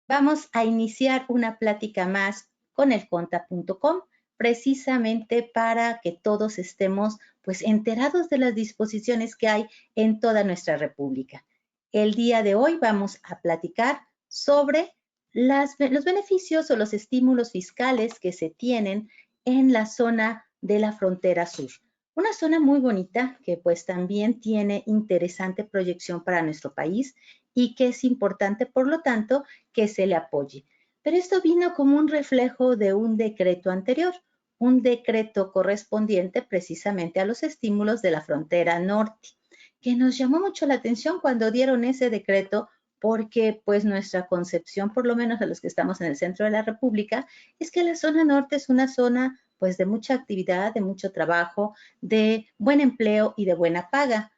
Vamos a iniciar una plática más con elconta.com, precisamente para que todos estemos pues enterados de las disposiciones que hay en toda nuestra república. El día de hoy vamos a platicar sobre los beneficios o los estímulos fiscales que se tienen en la zona de la frontera sur. Una zona muy bonita que pues también tiene interesante proyección para nuestro país y que es importante, por lo tanto, que se le apoye. Pero esto vino como un reflejo de un decreto anterior, un decreto correspondiente precisamente a los estímulos de la frontera norte, que nos llamó mucho la atención cuando dieron ese decreto porque pues nuestra concepción, por lo menos de los que estamos en el centro de la República, es que la zona norte es una zona pues de mucha actividad, de mucho trabajo, de buen empleo y de buena paga.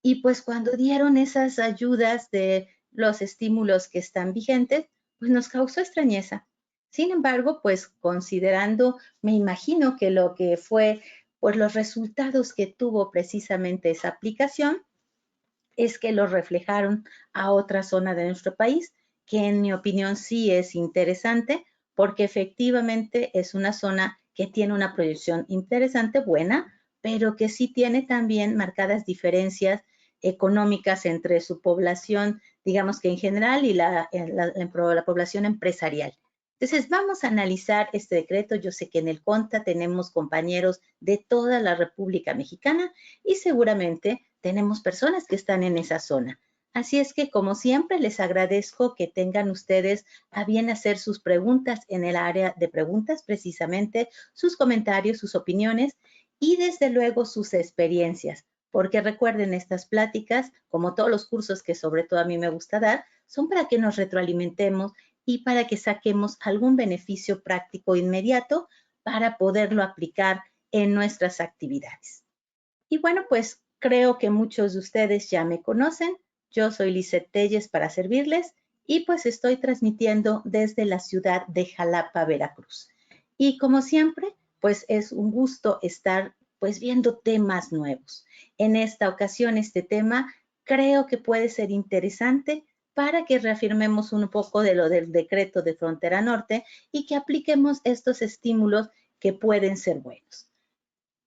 Y pues cuando dieron esas ayudas de los estímulos que están vigentes, pues nos causó extrañeza. Sin embargo, pues considerando, me imagino que lo que fue, pues los resultados que tuvo precisamente esa aplicación, es que lo reflejaron a otra zona de nuestro país, que en mi opinión sí es interesante, porque efectivamente es una zona que tiene una proyección interesante, buena, pero que sí tiene también marcadas diferencias económicas entre su población, digamos que en general, y la población empresarial. Entonces, vamos a analizar este decreto. Yo sé que en el CONTA tenemos compañeros de toda la República Mexicana y seguramente tenemos personas que están en esa zona. Así es que, como siempre, les agradezco que tengan ustedes a bien hacer sus preguntas en el área de preguntas, precisamente sus comentarios, sus opiniones y desde luego sus experiencias. Porque recuerden, estas pláticas, como todos los cursos que sobre todo a mí me gusta dar, son para que nos retroalimentemos y para que saquemos algún beneficio práctico inmediato para poderlo aplicar en nuestras actividades. Y bueno, pues creo que muchos de ustedes ya me conocen. Yo soy Lizeth Telles para servirles y pues estoy transmitiendo desde la ciudad de Jalapa, Veracruz. Y como siempre, pues es un gusto estar pues viendo temas nuevos. En esta ocasión, este tema creo que puede ser interesante para que reafirmemos un poco de lo del decreto de Frontera Norte y que apliquemos estos estímulos que pueden ser buenos.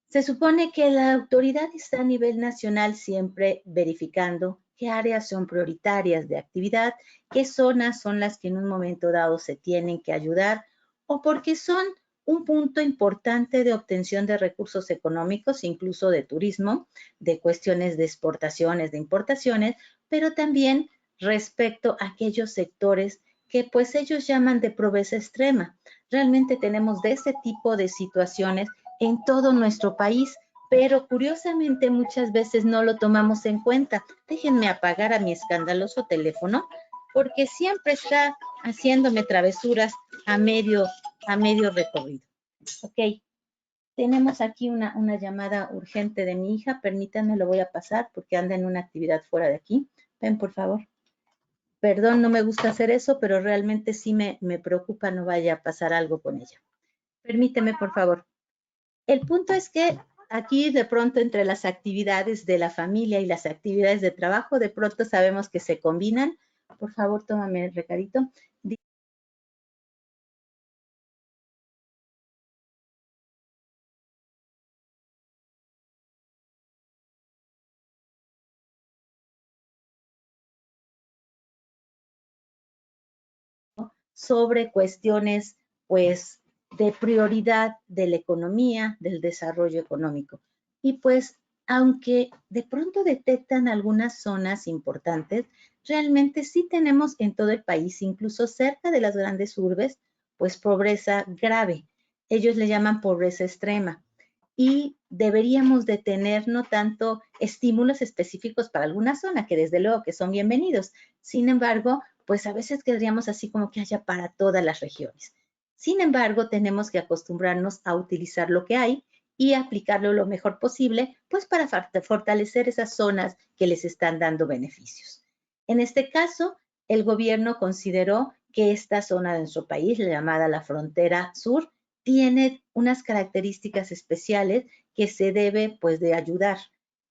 Se supone que la autoridad está a nivel nacional siempre verificando qué áreas son prioritarias de actividad, qué zonas son las que en un momento dado se tienen que ayudar o porque son un punto importante de obtención de recursos económicos, incluso de turismo, de cuestiones de exportaciones, de importaciones, pero también respecto a aquellos sectores que pues ellos llaman de pobreza extrema. Realmente tenemos de ese tipo de situaciones en todo nuestro país, pero curiosamente muchas veces no lo tomamos en cuenta. Déjenme apagar a mi escandaloso teléfono porque siempre está haciéndome travesuras a medio, a medio recorrido. Ok, tenemos aquí una llamada urgente de mi hija. Permítanme, lo voy a pasar porque anda en una actividad fuera de aquí. Ven, por favor. Perdón, no me gusta hacer eso, pero realmente sí me preocupa no vaya a pasar algo con ella. Permíteme, por favor. El punto es que aquí de pronto entre las actividades de la familia y las actividades de trabajo, de pronto sabemos que se combinan. Por favor, tómame el recadito. Sobre cuestiones, pues, de prioridad de la economía, del desarrollo económico. Y pues, aunque de pronto detectan algunas zonas importantes, realmente sí tenemos en todo el país, incluso cerca de las grandes urbes, pues pobreza grave. Ellos le llaman pobreza extrema. Y deberíamos de tener no tanto estímulos específicos para alguna zona, que desde luego que son bienvenidos. Sin embargo, pues a veces querríamos así como que haya para todas las regiones. Sin embargo, tenemos que acostumbrarnos a utilizar lo que hay y aplicarlo lo mejor posible, pues para fortalecer esas zonas que les están dando beneficios. En este caso, el gobierno consideró que esta zona de nuestro país, llamada la frontera sur, tiene unas características especiales que se debe pues de ayudar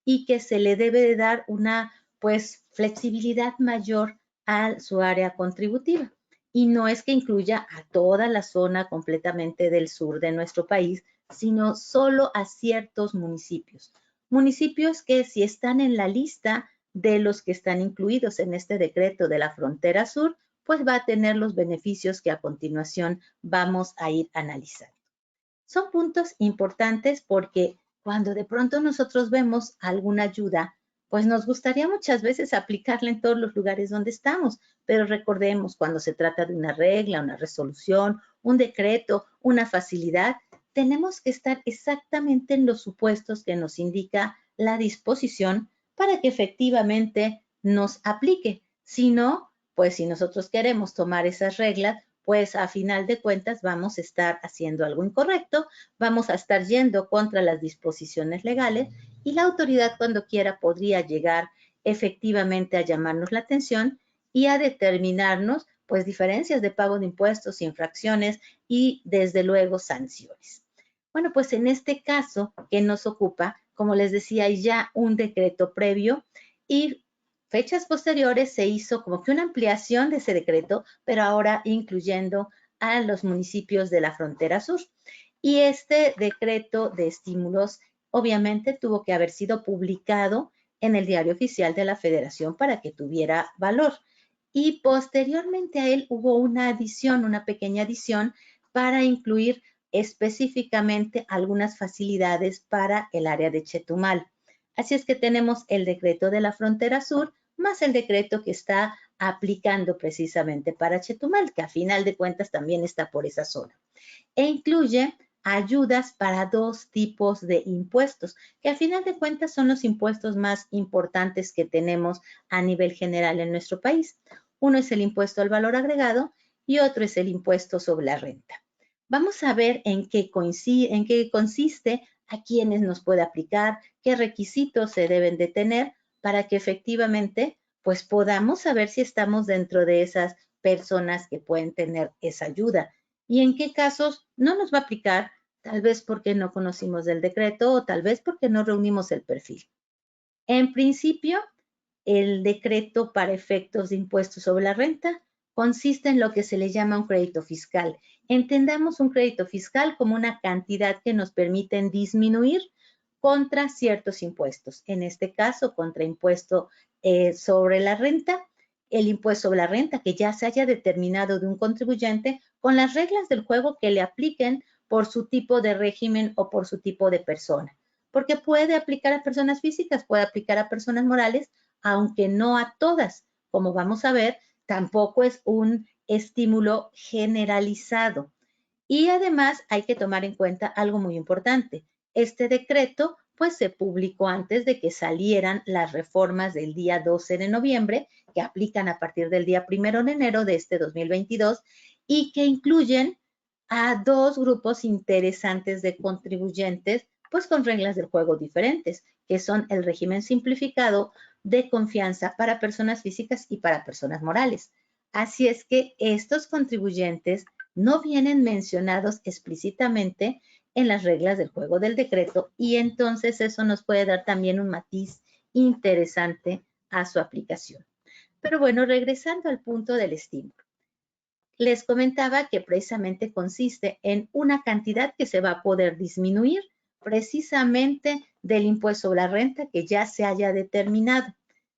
y que se le debe de dar una pues flexibilidad mayor a su área contributiva. y no es que incluya a toda la zona completamente del sur de nuestro país, sino solo a ciertos municipios. Municipios que si están en la lista de los que están incluidos en este decreto de la frontera sur, pues va a tener los beneficios que a continuación vamos a ir analizando. Son puntos importantes porque cuando de pronto nosotros vemos alguna ayuda, pues nos gustaría muchas veces aplicarla en todos los lugares donde estamos, pero recordemos, cuando se trata de una regla, una resolución, un decreto, una facilidad, tenemos que estar exactamente en los supuestos que nos indica la disposición para que efectivamente nos aplique. Si no, pues si nosotros queremos tomar esas reglas, pues a final de cuentas vamos a estar haciendo algo incorrecto, vamos a estar yendo contra las disposiciones legales y la autoridad cuando quiera podría llegar efectivamente a llamarnos la atención y a determinarnos pues diferencias de pago de impuestos, infracciones y desde luego sanciones. Bueno, pues en este caso que nos ocupa, como les decía, hay ya un decreto previo y fechas posteriores se hizo como que una ampliación de ese decreto, pero ahora incluyendo a los municipios de la frontera sur. Y este decreto de estímulos obviamente tuvo que haber sido publicado en el Diario Oficial de la Federación para que tuviera valor. Y posteriormente a él hubo una adición, una pequeña adición para incluir específicamente algunas facilidades para el área de Chetumal. Así es que tenemos el decreto de la frontera sur más el decreto que está aplicando precisamente para Chetumal, que a final de cuentas también está por esa zona. E incluye ayudas para dos tipos de impuestos, que a final de cuentas son los impuestos más importantes que tenemos a nivel general en nuestro país. Uno es el impuesto al valor agregado y otro es el impuesto sobre la renta. Vamos a ver en qué consiste, a quiénes nos puede aplicar, qué requisitos se deben de tener para que efectivamente pues podamos saber si estamos dentro de esas personas que pueden tener esa ayuda y en qué casos no nos va a aplicar, tal vez porque no conocimos del decreto o tal vez porque no reunimos el perfil. En principio, el decreto para efectos de impuestos sobre la renta consiste en lo que se le llama un crédito fiscal. Entendamos un crédito fiscal como una cantidad que nos permiten disminuir contra ciertos impuestos. En este caso, contra impuesto sobre la renta, el impuesto sobre la renta que ya se haya determinado de un contribuyente con las reglas del juego que le apliquen por su tipo de régimen o por su tipo de persona. Porque puede aplicar a personas físicas, puede aplicar a personas morales, aunque no a todas. Como vamos a ver, tampoco es un estímulo generalizado. Y además hay que tomar en cuenta algo muy importante. Este decreto pues se publicó antes de que salieran las reformas del día 12 de noviembre, que aplican a partir del día 1 de enero de este 2022 y que incluyen a dos grupos interesantes de contribuyentes, pues con reglas del juego diferentes, que son el régimen simplificado de confianza para personas físicas y para personas morales. Así es que estos contribuyentes no vienen mencionados explícitamente en las reglas del juego del decreto y entonces eso nos puede dar también un matiz interesante a su aplicación. Pero bueno, regresando al punto del estímulo. Les comentaba que precisamente consiste en una cantidad que se va a poder disminuir precisamente del impuesto sobre la renta que ya se haya determinado.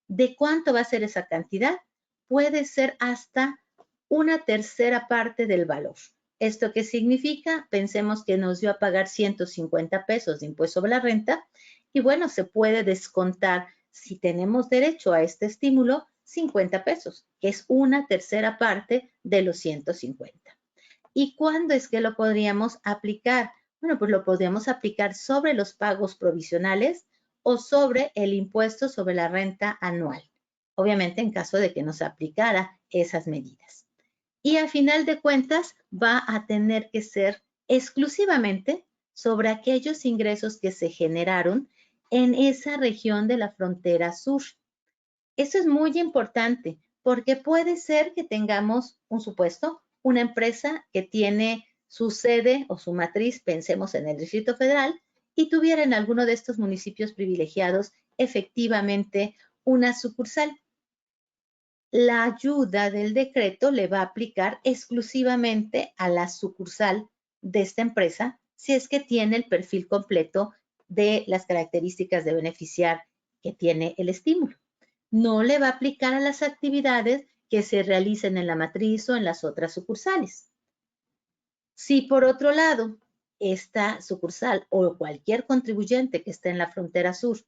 ¿De cuánto va a ser esa cantidad? Puede ser hasta una tercera parte del valor. ¿Esto qué significa? Pensemos que nos dio a pagar 150 pesos de impuesto sobre la renta y bueno, se puede descontar si tenemos derecho a este estímulo 50 pesos, que es una tercera parte de los 150. ¿Y cuándo es que lo podríamos aplicar? Bueno, pues lo podríamos aplicar sobre los pagos provisionales o sobre el impuesto sobre la renta anual. Obviamente en caso de que nos aplicara esas medidas. Y al final de cuentas va a tener que ser exclusivamente sobre aquellos ingresos que se generaron en esa región de la frontera sur. Eso es muy importante porque puede ser que tengamos un supuesto, una empresa que tiene su sede o su matriz, pensemos en el Distrito Federal, y tuviera en alguno de estos municipios privilegiados efectivamente una sucursal. la ayuda del decreto le va a aplicar exclusivamente a la sucursal de esta empresa si es que tiene el perfil completo de las características de beneficiar que tiene el estímulo. No le va a aplicar a las actividades que se realicen en la matriz o en las otras sucursales. Si por otro lado, esta sucursal o cualquier contribuyente que esté en la frontera sur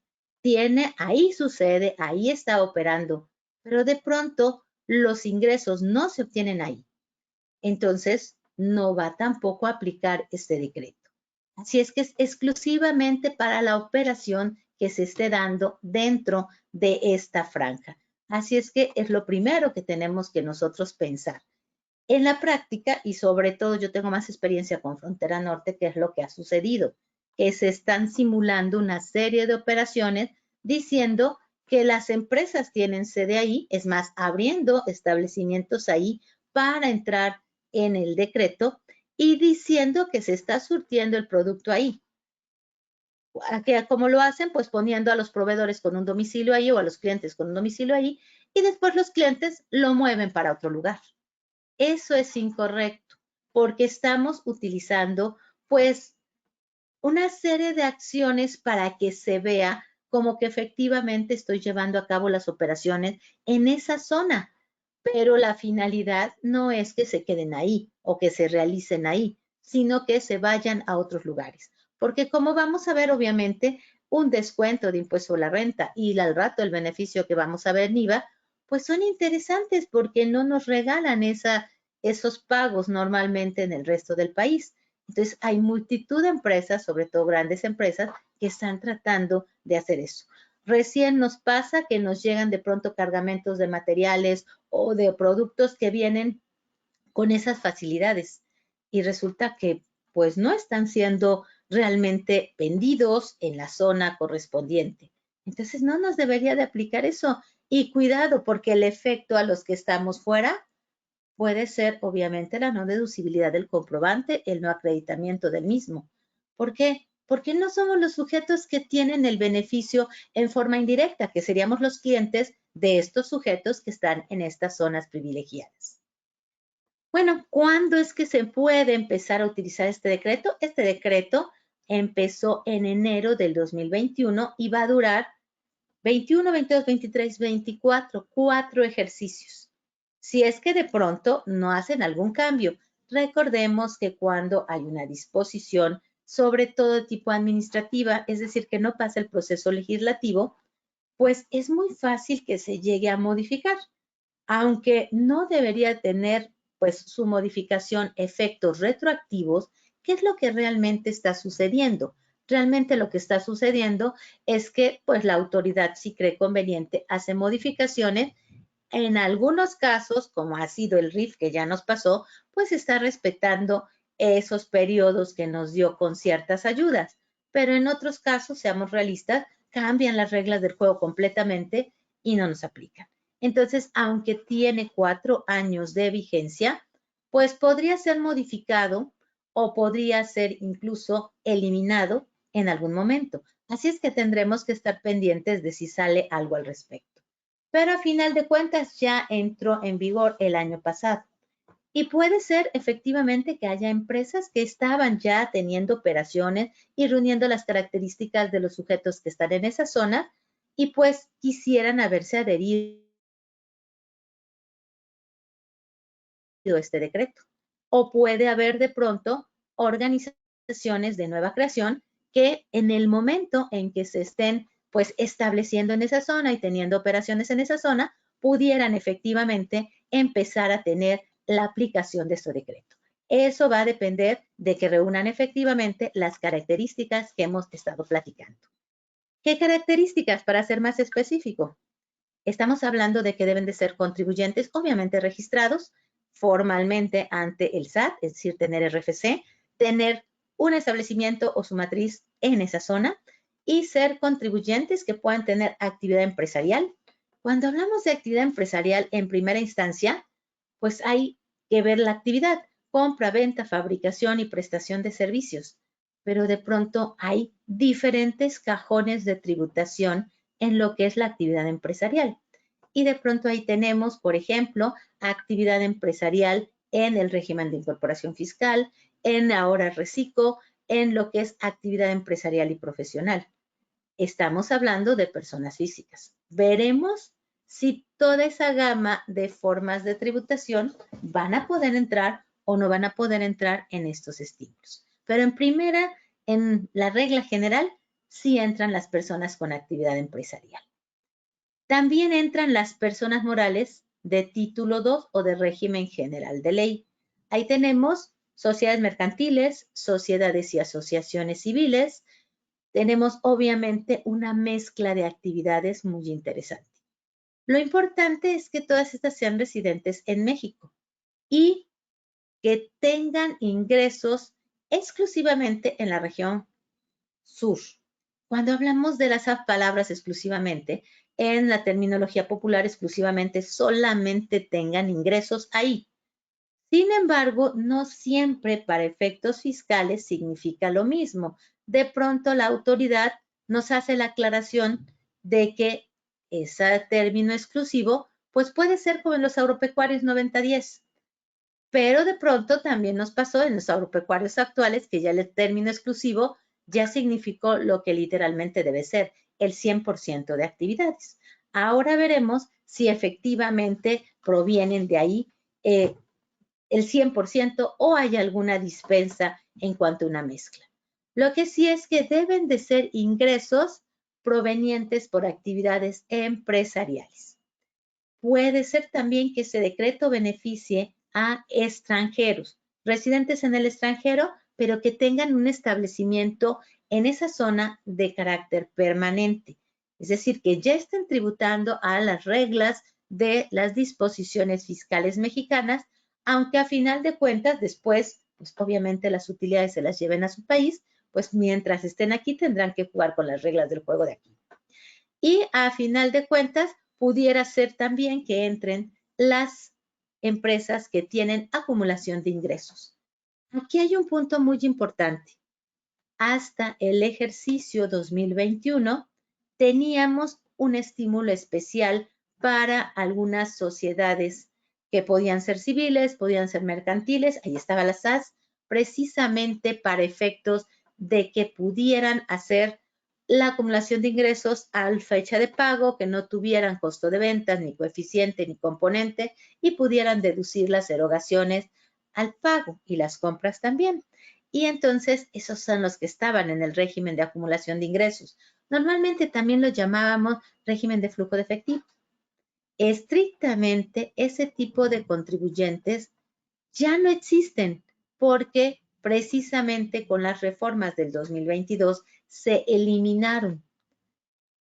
tiene ahí su sede, ahí está operando, pero de pronto los ingresos no se obtienen ahí, entonces no va tampoco a aplicar este decreto. Así es que es exclusivamente para la operación que se esté dando dentro de esta franja. Así es que es lo primero que tenemos que nosotros pensar. En la práctica, y sobre todo yo tengo más experiencia con Frontera Norte, que es lo que ha sucedido, que se están simulando una serie de operaciones diciendo que las empresas tienen sede ahí, es más, abriendo establecimientos ahí para entrar en el decreto y diciendo que se está surtiendo el producto ahí. ¿Cómo lo hacen? Pues poniendo a los proveedores con un domicilio ahí o a los clientes con un domicilio ahí y después los clientes lo mueven para otro lugar. Eso es incorrecto porque estamos utilizando pues una serie de acciones para que se vea como que efectivamente estoy llevando a cabo las operaciones en esa zona, pero la finalidad no es que se queden ahí o que se realicen ahí, sino que se vayan a otros lugares. Porque como vamos a ver, obviamente, un descuento de impuesto a la renta y al rato el beneficio que vamos a ver en IVA, pues son interesantes porque no nos regalan esos pagos normalmente en el resto del país. Entonces, hay multitud de empresas, sobre todo grandes empresas, que están tratando de hacer eso. Recién nos pasa que nos llegan de pronto cargamentos de materiales o de productos que vienen con esas facilidades y resulta que pues no están siendo realmente vendidos en la zona correspondiente. Entonces no nos debería de aplicar eso y cuidado porque el efecto a los que estamos fuera puede ser obviamente la no deducibilidad del comprobante, el no acreditamiento del mismo. ¿Por qué? Porque no somos los sujetos que tienen el beneficio en forma indirecta, que seríamos los clientes de estos sujetos que están en estas zonas privilegiadas. Bueno, ¿cuándo es que se puede empezar a utilizar este decreto? Este decreto empezó en enero del 2021 y va a durar 21, 22, 23, 24, 4 ejercicios. Si es que de pronto no hacen algún cambio, recordemos que cuando hay una disposición sobre todo tipo administrativa, es decir, que no pasa el proceso legislativo, pues es muy fácil que se llegue a modificar, aunque no debería tener pues su modificación efectos retroactivos. ¿Qué es lo que realmente está sucediendo? Realmente lo que está sucediendo es que pues la autoridad, si cree conveniente, hace modificaciones. En algunos casos, como ha sido el RIF que ya nos pasó, pues está respetando esos periodos que nos dio con ciertas ayudas. Pero en otros casos, seamos realistas, cambian las reglas del juego completamente y no nos aplican. Entonces, aunque tiene 4 años de vigencia, pues podría ser modificado o podría ser incluso eliminado en algún momento. Así es que tendremos que estar pendientes de si sale algo al respecto. Pero a final de cuentas ya entró en vigor el año pasado. Y puede ser efectivamente que haya empresas que estaban ya teniendo operaciones y reuniendo las características de los sujetos que están en esa zona y pues quisieran haberse adherido este decreto. O puede haber de pronto organizaciones de nueva creación que en el momento en que se estén pues estableciendo en esa zona y teniendo operaciones en esa zona, pudieran efectivamente empezar a tener la aplicación de este decreto. Eso va a depender de que reúnan efectivamente las características que hemos estado platicando. ¿Qué características? Para ser más específico, estamos hablando de que deben de ser contribuyentes, obviamente registrados formalmente ante el SAT, es decir, tener RFC, tener un establecimiento o su matriz en esa zona y ser contribuyentes que puedan tener actividad empresarial. Cuando hablamos de actividad empresarial en primera instancia, pues hay que ver la actividad, compra, venta, fabricación y prestación de servicios. Pero de pronto hay diferentes cajones de tributación en lo que es la actividad empresarial. y de pronto ahí tenemos, por ejemplo, actividad empresarial en el régimen de incorporación fiscal, en ahora reciclo, en lo que es actividad empresarial y profesional. Estamos hablando de personas físicas. Veremos si toda esa gama de formas de tributación van a poder entrar o no van a poder entrar en estos estímulos. Pero en primera, en la regla general, sí entran las personas con actividad empresarial. También entran las personas morales de título 2 o de régimen general de ley. Ahí tenemos sociedades mercantiles, sociedades y asociaciones civiles. Tenemos obviamente una mezcla de actividades muy interesante. Lo importante es que todas estas sean residentes en México y que tengan ingresos exclusivamente en la región sur. Cuando hablamos de las palabras exclusivamente, en la terminología popular exclusivamente, solamente tengan ingresos ahí. Sin embargo, no siempre para efectos fiscales significa lo mismo. De pronto la autoridad nos hace la aclaración de que ese término exclusivo, pues puede ser como en los agropecuarios 90-10. Pero de pronto también nos pasó en los agropecuarios actuales que ya el término exclusivo ya significó lo que literalmente debe ser, el 100% de actividades. Ahora veremos si efectivamente provienen de ahí el 100% o hay alguna dispensa en cuanto a una mezcla. Lo que sí es que deben de ser ingresos provenientes por actividades empresariales. Puede ser también que ese decreto beneficie a extranjeros, residentes en el extranjero, pero que tengan un establecimiento en esa zona de carácter permanente. Es decir, que ya estén tributando a las reglas de las disposiciones fiscales mexicanas, aunque a final de cuentas después, pues obviamente las utilidades se las lleven a su país, pues mientras estén aquí tendrán que jugar con las reglas del juego de aquí. Y a final de cuentas, pudiera ser también que entren las empresas que tienen acumulación de ingresos. Aquí hay un punto muy importante. Hasta el ejercicio 2021 teníamos un estímulo especial para algunas sociedades que podían ser civiles, podían ser mercantiles, ahí estaba la SAS, precisamente para efectos de que pudieran hacer la acumulación de ingresos al fecha de pago, que no tuvieran costo de ventas, ni coeficiente, ni componente, y pudieran deducir las erogaciones al pago y las compras también. Y entonces esos son los que estaban en el régimen de acumulación de ingresos. Normalmente también lo llamábamos régimen de flujo de efectivo. Estrictamente ese tipo de contribuyentes ya no existen porque precisamente con las reformas del 2022 se eliminaron.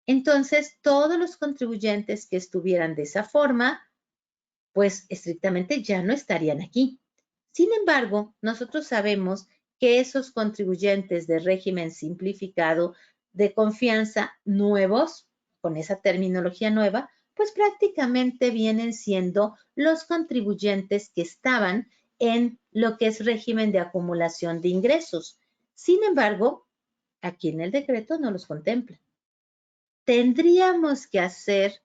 Entonces, todos los contribuyentes que estuvieran de esa forma, pues estrictamente ya no estarían aquí. Sin embargo, nosotros sabemos que esos contribuyentes de régimen simplificado de confianza nuevos, con esa terminología nueva, pues prácticamente vienen siendo los contribuyentes que estaban en lo que es régimen de acumulación de ingresos. Sin embargo, aquí en el decreto no los contempla. Tendríamos que hacer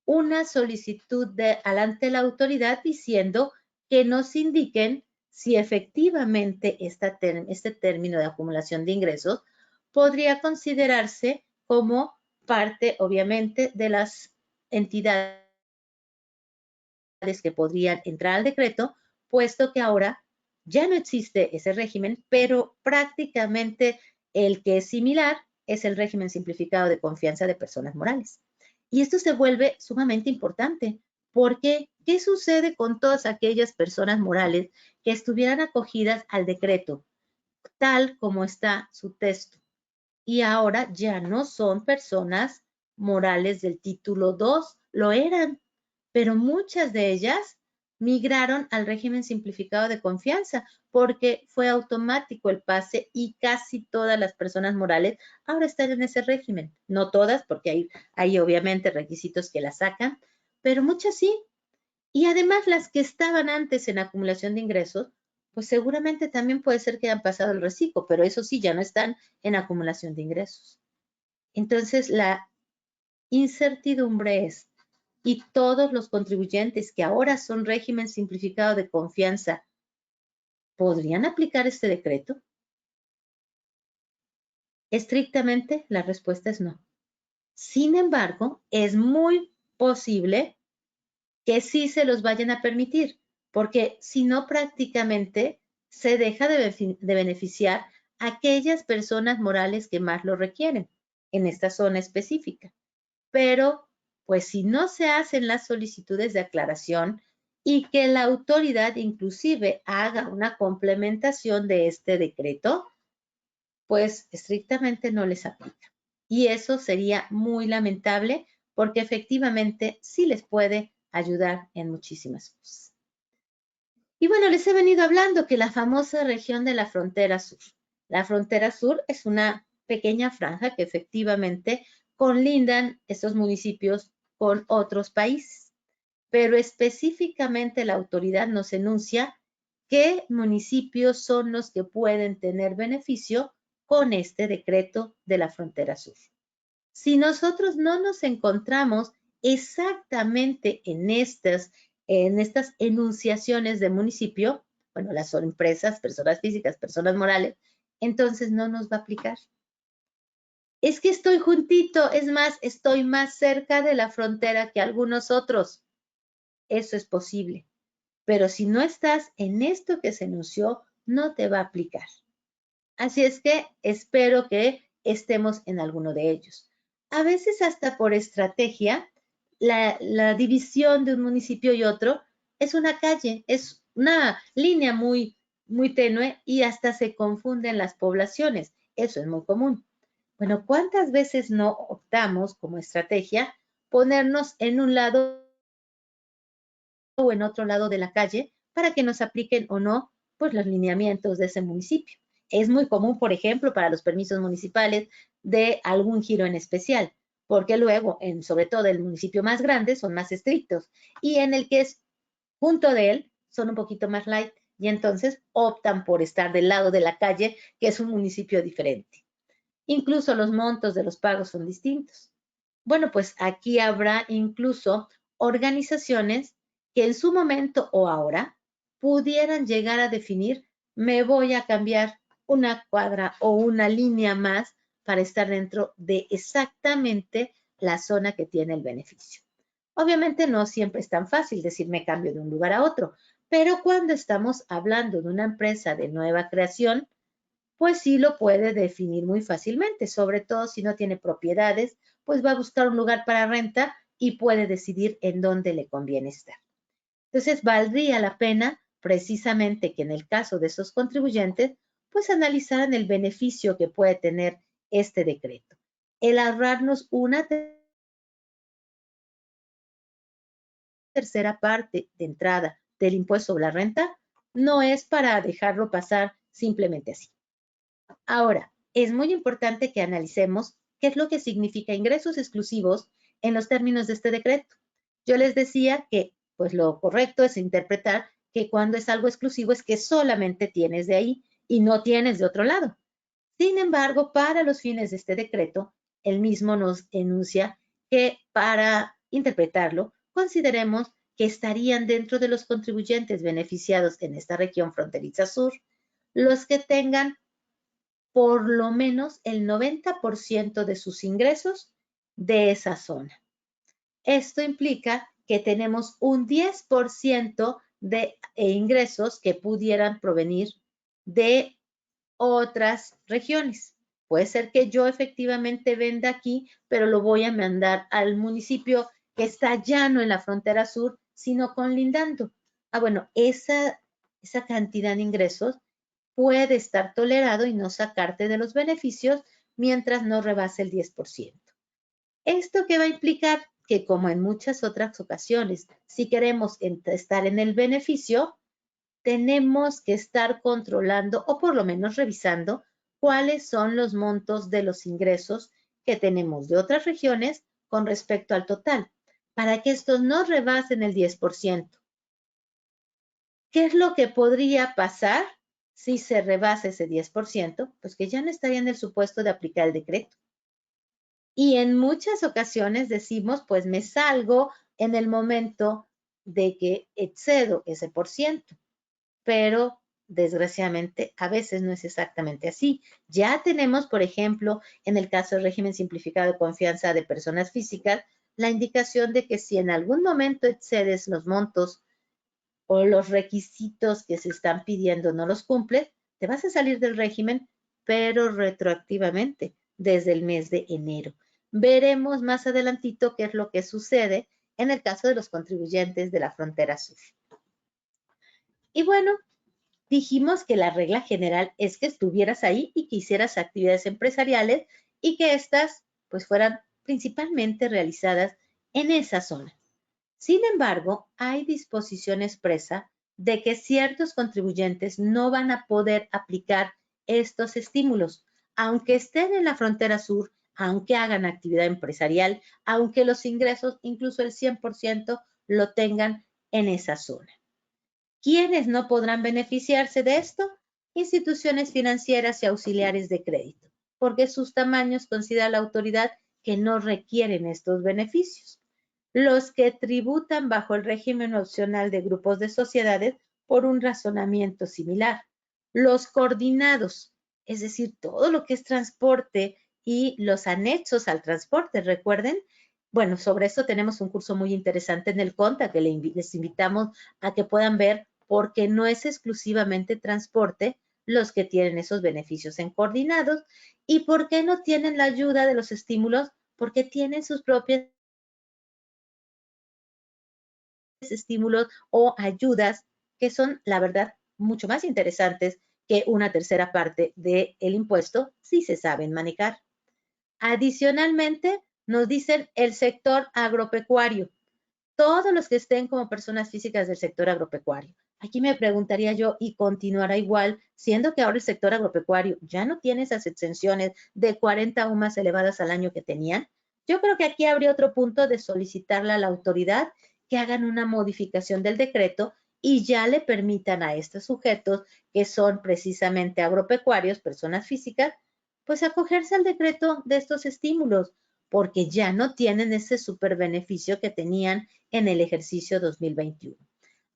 una solicitud ante la autoridad diciendo que nos indiquen si efectivamente este término de acumulación de ingresos podría considerarse como parte, obviamente, de las entidades que podrían entrar al decreto, puesto que ahora ya no existe ese régimen, pero prácticamente el que es similar es el régimen simplificado de confianza de personas morales. Y esto se vuelve sumamente importante, porque ¿qué sucede con todas aquellas personas morales que estuvieran acogidas al decreto, tal como está su texto? Y ahora ya no son personas morales del título 2, lo eran, pero muchas de ellas migraron al régimen simplificado de confianza porque fue automático el pase y casi todas las personas morales ahora están en ese régimen. No todas, porque hay obviamente requisitos que la sacan, pero muchas sí. Y además las que estaban antes en acumulación de ingresos, pues seguramente también puede ser que hayan pasado el reciclo, pero eso sí, ya no están en acumulación de ingresos. Entonces, la incertidumbre es, y todos los contribuyentes que ahora son régimen simplificado de confianza, ¿podrían aplicar este decreto? Estrictamente, la respuesta es no. Sin embargo, es muy posible que sí se los vayan a permitir, porque si no, prácticamente se deja de beneficiar a aquellas personas morales que más lo requieren en esta zona específica. Pero, pues si no se hacen las solicitudes de aclaración y que la autoridad inclusive haga una complementación de este decreto, pues estrictamente no les aplica. Y eso sería muy lamentable porque efectivamente sí les puede ayudar en muchísimas cosas. Y bueno, les he venido hablando que la famosa región de la frontera sur. La frontera sur es una pequeña franja que efectivamente colindan estos municipios con otros países, pero específicamente la autoridad nos enuncia qué municipios son los que pueden tener beneficio con este decreto de la frontera sur. Si nosotros no nos encontramos exactamente en estas enunciaciones de municipio, bueno, las son empresas, personas físicas, personas morales, entonces no nos va a aplicar. Es que estoy juntito, es más, estoy más cerca de la frontera que algunos otros. Eso es posible. Pero si no estás en esto que se enunció, no te va a aplicar. Así es que espero que estemos en alguno de ellos. A veces hasta por estrategia, la división de un municipio y otro es una calle, es una línea muy, muy tenue y hasta se confunden las poblaciones. Eso es muy común. Bueno, ¿cuántas veces no optamos como estrategia ponernos en un lado o en otro lado de la calle para que nos apliquen o no pues los lineamientos de ese municipio? Es muy común, por ejemplo, para los permisos municipales de algún giro en especial, porque luego, sobre todo el municipio más grande, son más estrictos y en el que es junto de él son un poquito más light y entonces optan por estar del lado de la calle, que es un municipio diferente. Incluso los montos de los pagos son distintos. Bueno, pues aquí habrá incluso organizaciones que en su momento o ahora pudieran llegar a definir, me voy a cambiar una cuadra o una línea más para estar dentro de exactamente la zona que tiene el beneficio. Obviamente no siempre es tan fácil decir me cambio de un lugar a otro, pero cuando estamos hablando de una empresa de nueva creación, pues sí lo puede definir muy fácilmente, sobre todo si no tiene propiedades, pues va a buscar un lugar para renta y puede decidir en dónde le conviene estar. Entonces, valdría la pena precisamente que en el caso de esos contribuyentes, pues analizaran el beneficio que puede tener este decreto. El ahorrarnos una tercera parte de entrada del impuesto sobre la renta no es para dejarlo pasar simplemente así. Ahora, es muy importante que analicemos qué es lo que significa ingresos exclusivos en los términos de este decreto. Yo les decía que pues lo correcto es interpretar que cuando es algo exclusivo es que solamente tienes de ahí y no tienes de otro lado. Sin embargo, para los fines de este decreto, el mismo nos enuncia que para interpretarlo, consideremos que estarían dentro de los contribuyentes beneficiados en esta región fronteriza sur los que tengan por lo menos el 90% de sus ingresos de esa zona. Esto implica que tenemos un 10% de ingresos que pudieran provenir de otras regiones. Puede ser que yo efectivamente venda aquí, pero lo voy a mandar al municipio que está ya no en la frontera sur, sino colindando. Bueno, esa cantidad de ingresos puede estar tolerado y no sacarte de los beneficios mientras no rebase el 10%. ¿Esto qué va a implicar? Que como en muchas otras ocasiones, si queremos estar en el beneficio, tenemos que estar controlando o por lo menos revisando cuáles son los montos de los ingresos que tenemos de otras regiones con respecto al total, para que estos no rebasen el 10%. ¿Qué es lo que podría pasar si se rebasa ese 10%? Pues que ya no estaría en el supuesto de aplicar el decreto. Y en muchas ocasiones decimos, pues me salgo en el momento de que excedo ese por ciento, pero desgraciadamente a veces no es exactamente así. Ya tenemos, por ejemplo, en el caso del régimen simplificado de confianza de personas físicas, la indicación de que si en algún momento excedes los montos o los requisitos que se están pidiendo no los cumples, te vas a salir del régimen, pero retroactivamente desde el mes de enero. Veremos más adelantito qué es lo que sucede en el caso de los contribuyentes de la frontera sur. Y bueno, dijimos que la regla general es que estuvieras ahí y que hicieras actividades empresariales y que estas pues fueran principalmente realizadas en esa zona. Sin embargo, hay disposición expresa de que ciertos contribuyentes no van a poder aplicar estos estímulos, aunque estén en la frontera sur, aunque hagan actividad empresarial, aunque los ingresos, incluso el 100%, lo tengan en esa zona. ¿Quiénes no podrán beneficiarse de esto? Instituciones financieras y auxiliares de crédito, porque sus tamaños considera la autoridad que no requieren estos beneficios. Los que tributan bajo el régimen opcional de grupos de sociedades por un razonamiento similar. Los coordinados, es decir, todo lo que es transporte y los anexos al transporte, recuerden. Bueno, sobre esto tenemos un curso muy interesante en el CONTA que les invitamos a que puedan ver porque no es exclusivamente transporte los que tienen esos beneficios en coordinados y por qué no tienen la ayuda de los estímulos porque tienen sus propias estímulos o ayudas que son, la verdad, mucho más interesantes que una tercera parte del impuesto si se saben manejar. Adicionalmente, nos dicen el sector agropecuario. Todos los que estén como personas físicas del sector agropecuario. Aquí me preguntaría yo, ¿y continuará igual, siendo que ahora el sector agropecuario ya no tiene esas exenciones de 40 UMAS elevadas al año que tenían? Yo creo que aquí habría otro punto de solicitarle a la autoridad que hagan una modificación del decreto y ya le permitan a estos sujetos, que son precisamente agropecuarios, personas físicas, pues acogerse al decreto de estos estímulos, porque ya no tienen ese super beneficio que tenían en el ejercicio 2021.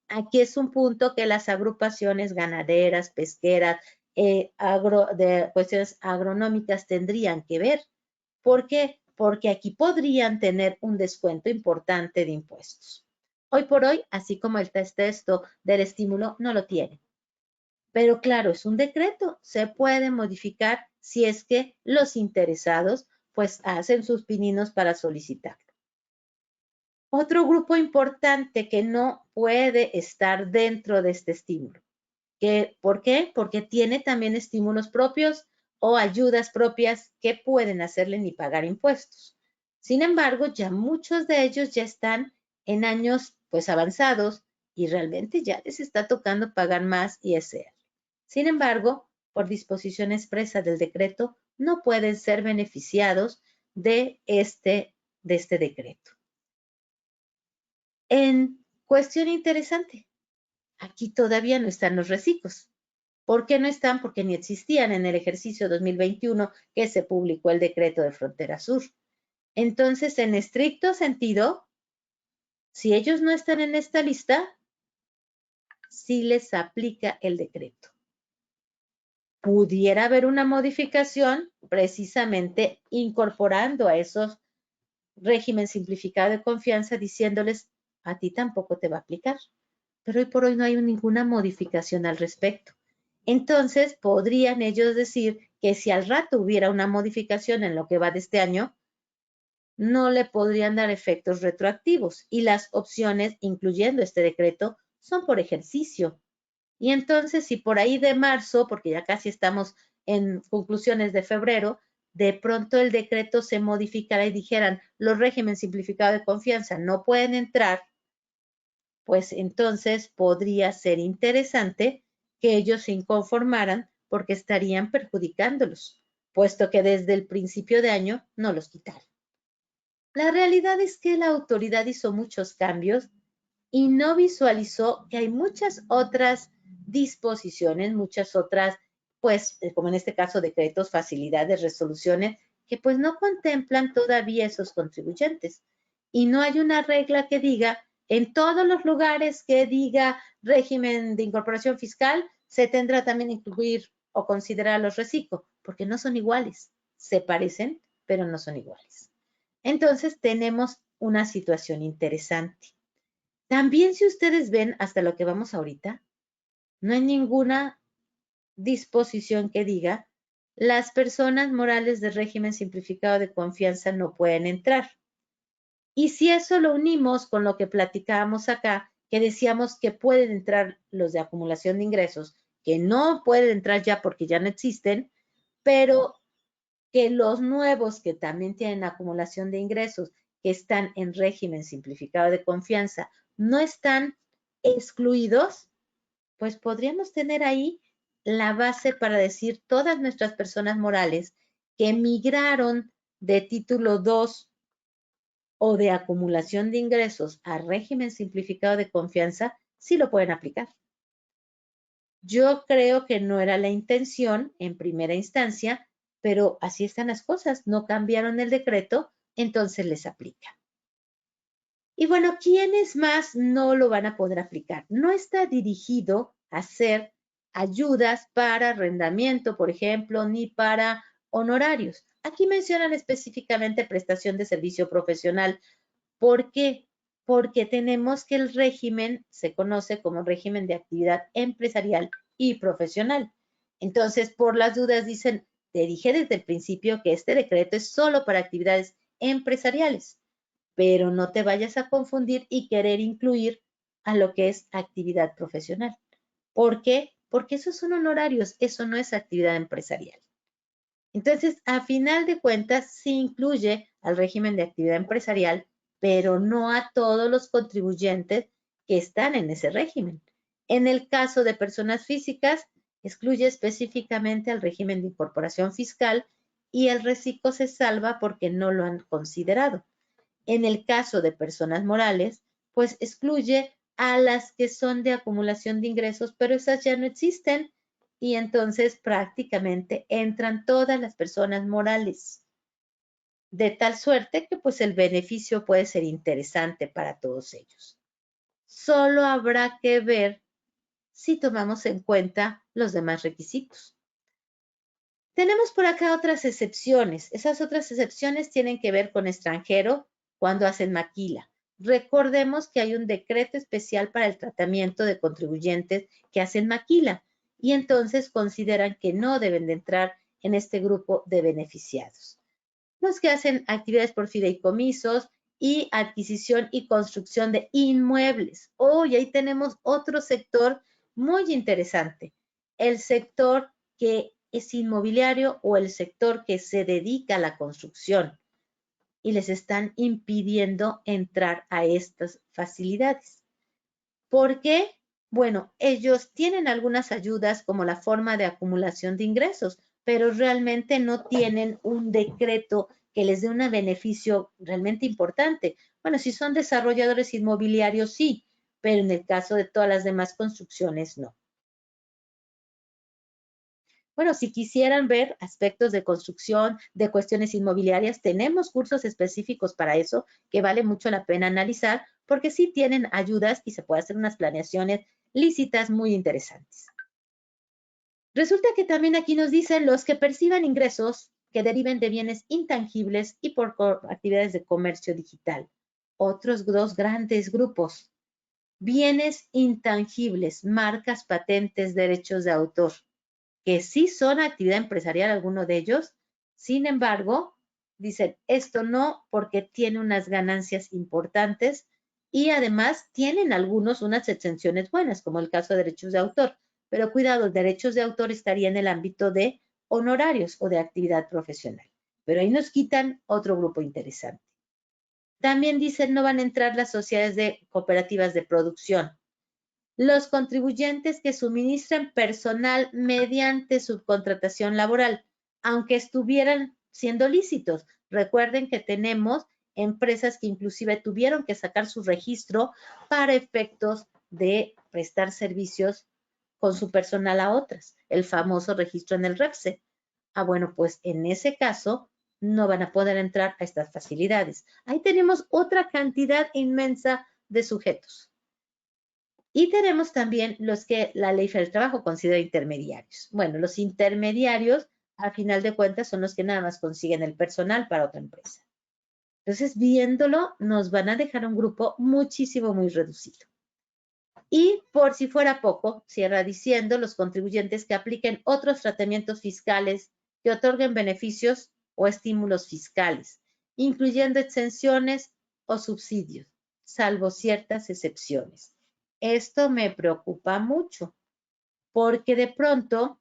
Aquí es un punto que las agrupaciones ganaderas, pesqueras, de cuestiones agronómicas tendrían que ver. ¿Por qué? Porque aquí podrían tener un descuento importante de impuestos. Hoy por hoy, así como el texto del estímulo, no lo tiene. Pero claro, es un decreto, se puede modificar si es que los interesados pues hacen sus pininos para solicitarlo. Otro grupo importante que no puede estar dentro de este estímulo. ¿Por qué? Porque tiene también estímulos propios o ayudas propias que pueden hacerle ni pagar impuestos. Sin embargo, ya muchos de ellos ya están en años pues avanzados y realmente ya les está tocando pagar más ISR. Sin embargo, por disposición expresa del decreto, no pueden ser beneficiados de este decreto. En cuestión interesante, aquí todavía no están los reciclos. ¿Por qué no están? Porque ni existían en el ejercicio 2021 que se publicó el decreto de Frontera Sur. Entonces, en estricto sentido, si ellos no están en esta lista, sí les aplica el decreto. Pudiera haber una modificación precisamente incorporando a esos régimen simplificado de confianza diciéndoles, a ti tampoco te va a aplicar. Pero hoy por hoy no hay ninguna modificación al respecto. Entonces, podrían ellos decir que si al rato hubiera una modificación en lo que va de este año, no le podrían dar efectos retroactivos y las opciones, incluyendo este decreto, son por ejercicio. Y entonces, si por ahí de marzo, porque ya casi estamos en conclusiones de febrero, de pronto el decreto se modificara y dijeran los regímenes simplificados de confianza no pueden entrar, pues entonces podría ser interesante que ellos se inconformaran porque estarían perjudicándolos, puesto que desde el principio de año no los quitaron. La realidad es que la autoridad hizo muchos cambios y no visualizó que hay muchas otras disposiciones, muchas otras, pues, como en este caso, decretos, facilidades, resoluciones, que pues no contemplan todavía esos contribuyentes. y no hay una regla que diga en todos los lugares que diga régimen de incorporación fiscal se tendrá también incluir o considerar a los reciclos, porque no son iguales. Se parecen, pero no son iguales. Entonces tenemos una situación interesante. También si ustedes ven hasta lo que vamos ahorita, no hay ninguna disposición que diga las personas morales de régimen simplificado de confianza no pueden entrar. Y si eso lo unimos con lo que platicábamos acá, que decíamos que pueden entrar los de acumulación de ingresos, que no pueden entrar ya porque ya no existen, pero que los nuevos que también tienen acumulación de ingresos, que están en régimen simplificado de confianza, no están excluidos, pues podríamos tener ahí la base para decir todas nuestras personas morales que migraron de título 2 o de acumulación de ingresos a régimen simplificado de confianza, sí lo pueden aplicar. Yo creo que no era la intención en primera instancia, pero así están las cosas, no cambiaron el decreto, entonces les aplica. Y bueno, ¿quiénes más no lo van a poder aplicar? No está dirigido a hacer ayudas para arrendamiento, por ejemplo, ni para honorarios. Aquí mencionan específicamente prestación de servicio profesional. ¿Por qué? Porque tenemos que el régimen se conoce como régimen de actividad empresarial y profesional. Entonces, por las dudas dicen, te dije desde el principio que este decreto es solo para actividades empresariales, pero no te vayas a confundir y querer incluir a lo que es actividad profesional. ¿Por qué? Porque esos son honorarios, eso no es actividad empresarial. Entonces, a final de cuentas, sí incluye al régimen de actividad empresarial, pero no a todos los contribuyentes que están en ese régimen. En el caso de personas físicas, excluye específicamente al régimen de incorporación fiscal y el reciclo se salva porque no lo han considerado. En el caso de personas morales, pues excluye a las que son de acumulación de ingresos, pero esas ya no existen y entonces prácticamente entran todas las personas morales, de tal suerte que pues el beneficio puede ser interesante para todos ellos. Solo habrá que ver si tomamos en cuenta los demás requisitos. Tenemos por acá otras excepciones. Esas otras excepciones tienen que ver con extranjero cuando hacen maquila. Recordemos que hay un decreto especial para el tratamiento de contribuyentes que hacen maquila y entonces consideran que no deben de entrar en este grupo de beneficiados. Los que hacen actividades por fideicomisos y adquisición y construcción de inmuebles. Y ahí tenemos otro sector muy interesante, el sector que es inmobiliario o el sector que se dedica a la construcción y les están impidiendo entrar a estas facilidades. ¿Por qué? Bueno, ellos tienen algunas ayudas como la forma de acumulación de ingresos, pero realmente no tienen un decreto que les dé un beneficio realmente importante. Bueno, si son desarrolladores inmobiliarios, sí, pero en el caso de todas las demás construcciones, no. Bueno, si quisieran ver aspectos de construcción, de cuestiones inmobiliarias, tenemos cursos específicos para eso que vale mucho la pena analizar porque sí tienen ayudas y se puede hacer unas planeaciones lícitas muy interesantes. Resulta que también aquí nos dicen los que perciban ingresos que deriven de bienes intangibles y por actividades de comercio digital. Otros dos grandes grupos. Bienes intangibles, marcas, patentes, derechos de autor, que sí son actividad empresarial alguno de ellos, sin embargo, dicen esto no porque tiene unas ganancias importantes y además tienen algunos unas exenciones buenas, como el caso de derechos de autor, pero cuidado, derechos de autor estaría en el ámbito de honorarios o de actividad profesional, pero ahí nos quitan otro grupo interesante. También dicen no van a entrar las sociedades de cooperativas de producción, los contribuyentes que suministran personal mediante subcontratación laboral, aunque estuvieran siendo lícitos. Recuerden que tenemos empresas que inclusive tuvieron que sacar su registro para efectos de prestar servicios con su personal a otras, el famoso registro en el REPSE. Bueno, pues en ese caso no van a poder entrar a estas facilidades. Ahí tenemos otra cantidad inmensa de sujetos. Y tenemos también los que la Ley Federal del Trabajo considera intermediarios. Bueno, los intermediarios, a final de cuentas, son los que nada más consiguen el personal para otra empresa. Entonces, viéndolo, nos van a dejar un grupo muchísimo, muy reducido. Y por si fuera poco, cierra diciendo los contribuyentes que apliquen otros tratamientos fiscales que otorguen beneficios o estímulos fiscales, incluyendo exenciones o subsidios, salvo ciertas excepciones. Esto me preocupa mucho, porque de pronto,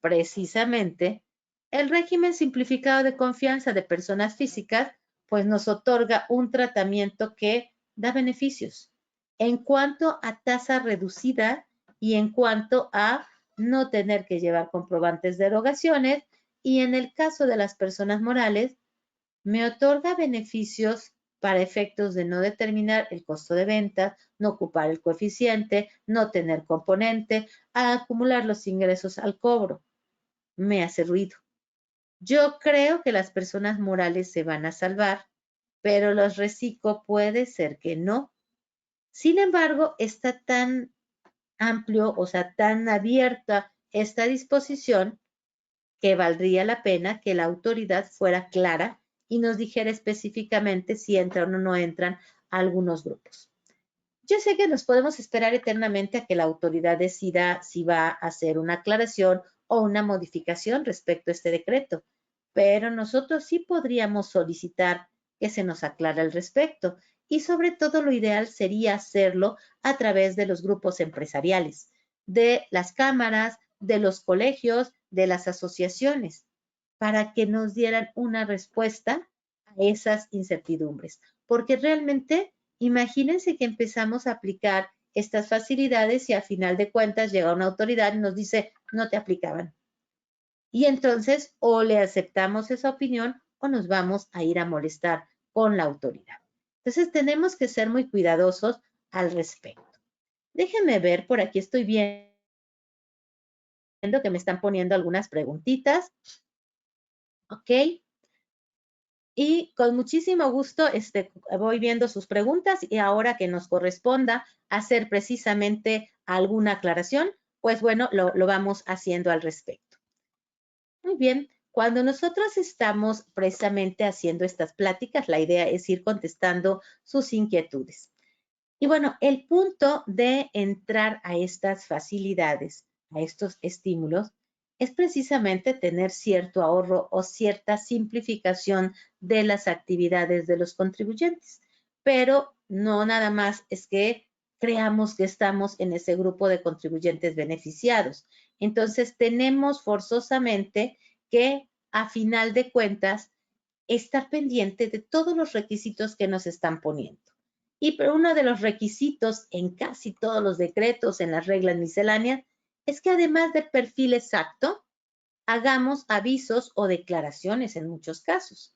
precisamente, el régimen simplificado de confianza de personas físicas, pues nos otorga un tratamiento que da beneficios en cuanto a tasa reducida y en cuanto a no tener que llevar comprobantes de erogaciones, y en el caso de las personas morales, me otorga beneficios para efectos de no determinar el costo de venta, no ocupar el coeficiente, no tener componente, acumular los ingresos al cobro. Me hace ruido. Yo creo que las personas morales se van a salvar, pero los reciclo puede ser que no. Sin embargo, está tan amplio, o sea, tan abierta esta disposición que valdría la pena que la autoridad fuera clara y nos dijera específicamente si entran o no entran algunos grupos. Yo sé que nos podemos esperar eternamente a que la autoridad decida si va a hacer una aclaración o una modificación respecto a este decreto, pero nosotros sí podríamos solicitar que se nos aclare al respecto, y sobre todo lo ideal sería hacerlo a través de los grupos empresariales, de las cámaras, de los colegios, de las asociaciones, para que nos dieran una respuesta a esas incertidumbres, porque realmente imagínense que empezamos a aplicar estas facilidades y al final de cuentas llega una autoridad y nos dice, no te aplicaban. Y entonces o le aceptamos esa opinión o nos vamos a ir a molestar con la autoridad. Entonces tenemos que ser muy cuidadosos al respecto. Déjenme ver, por aquí estoy viendo que me están poniendo algunas preguntitas. ¿Ok? Y con muchísimo gusto voy viendo sus preguntas, y ahora que nos corresponda hacer precisamente alguna aclaración, pues bueno, lo vamos haciendo al respecto. Muy bien, cuando nosotros estamos precisamente haciendo estas pláticas, la idea es ir contestando sus inquietudes. Y bueno, el punto de entrar a estas facilidades, a estos estímulos, es precisamente tener cierto ahorro o cierta simplificación de las actividades de los contribuyentes. Pero no nada más es que creamos que estamos en ese grupo de contribuyentes beneficiados. Entonces, tenemos forzosamente que, a final de cuentas, estar pendiente de todos los requisitos que nos están poniendo. Y uno de los requisitos en casi todos los decretos, en las reglas misceláneas, es que además del perfil exacto, hagamos avisos o declaraciones en muchos casos.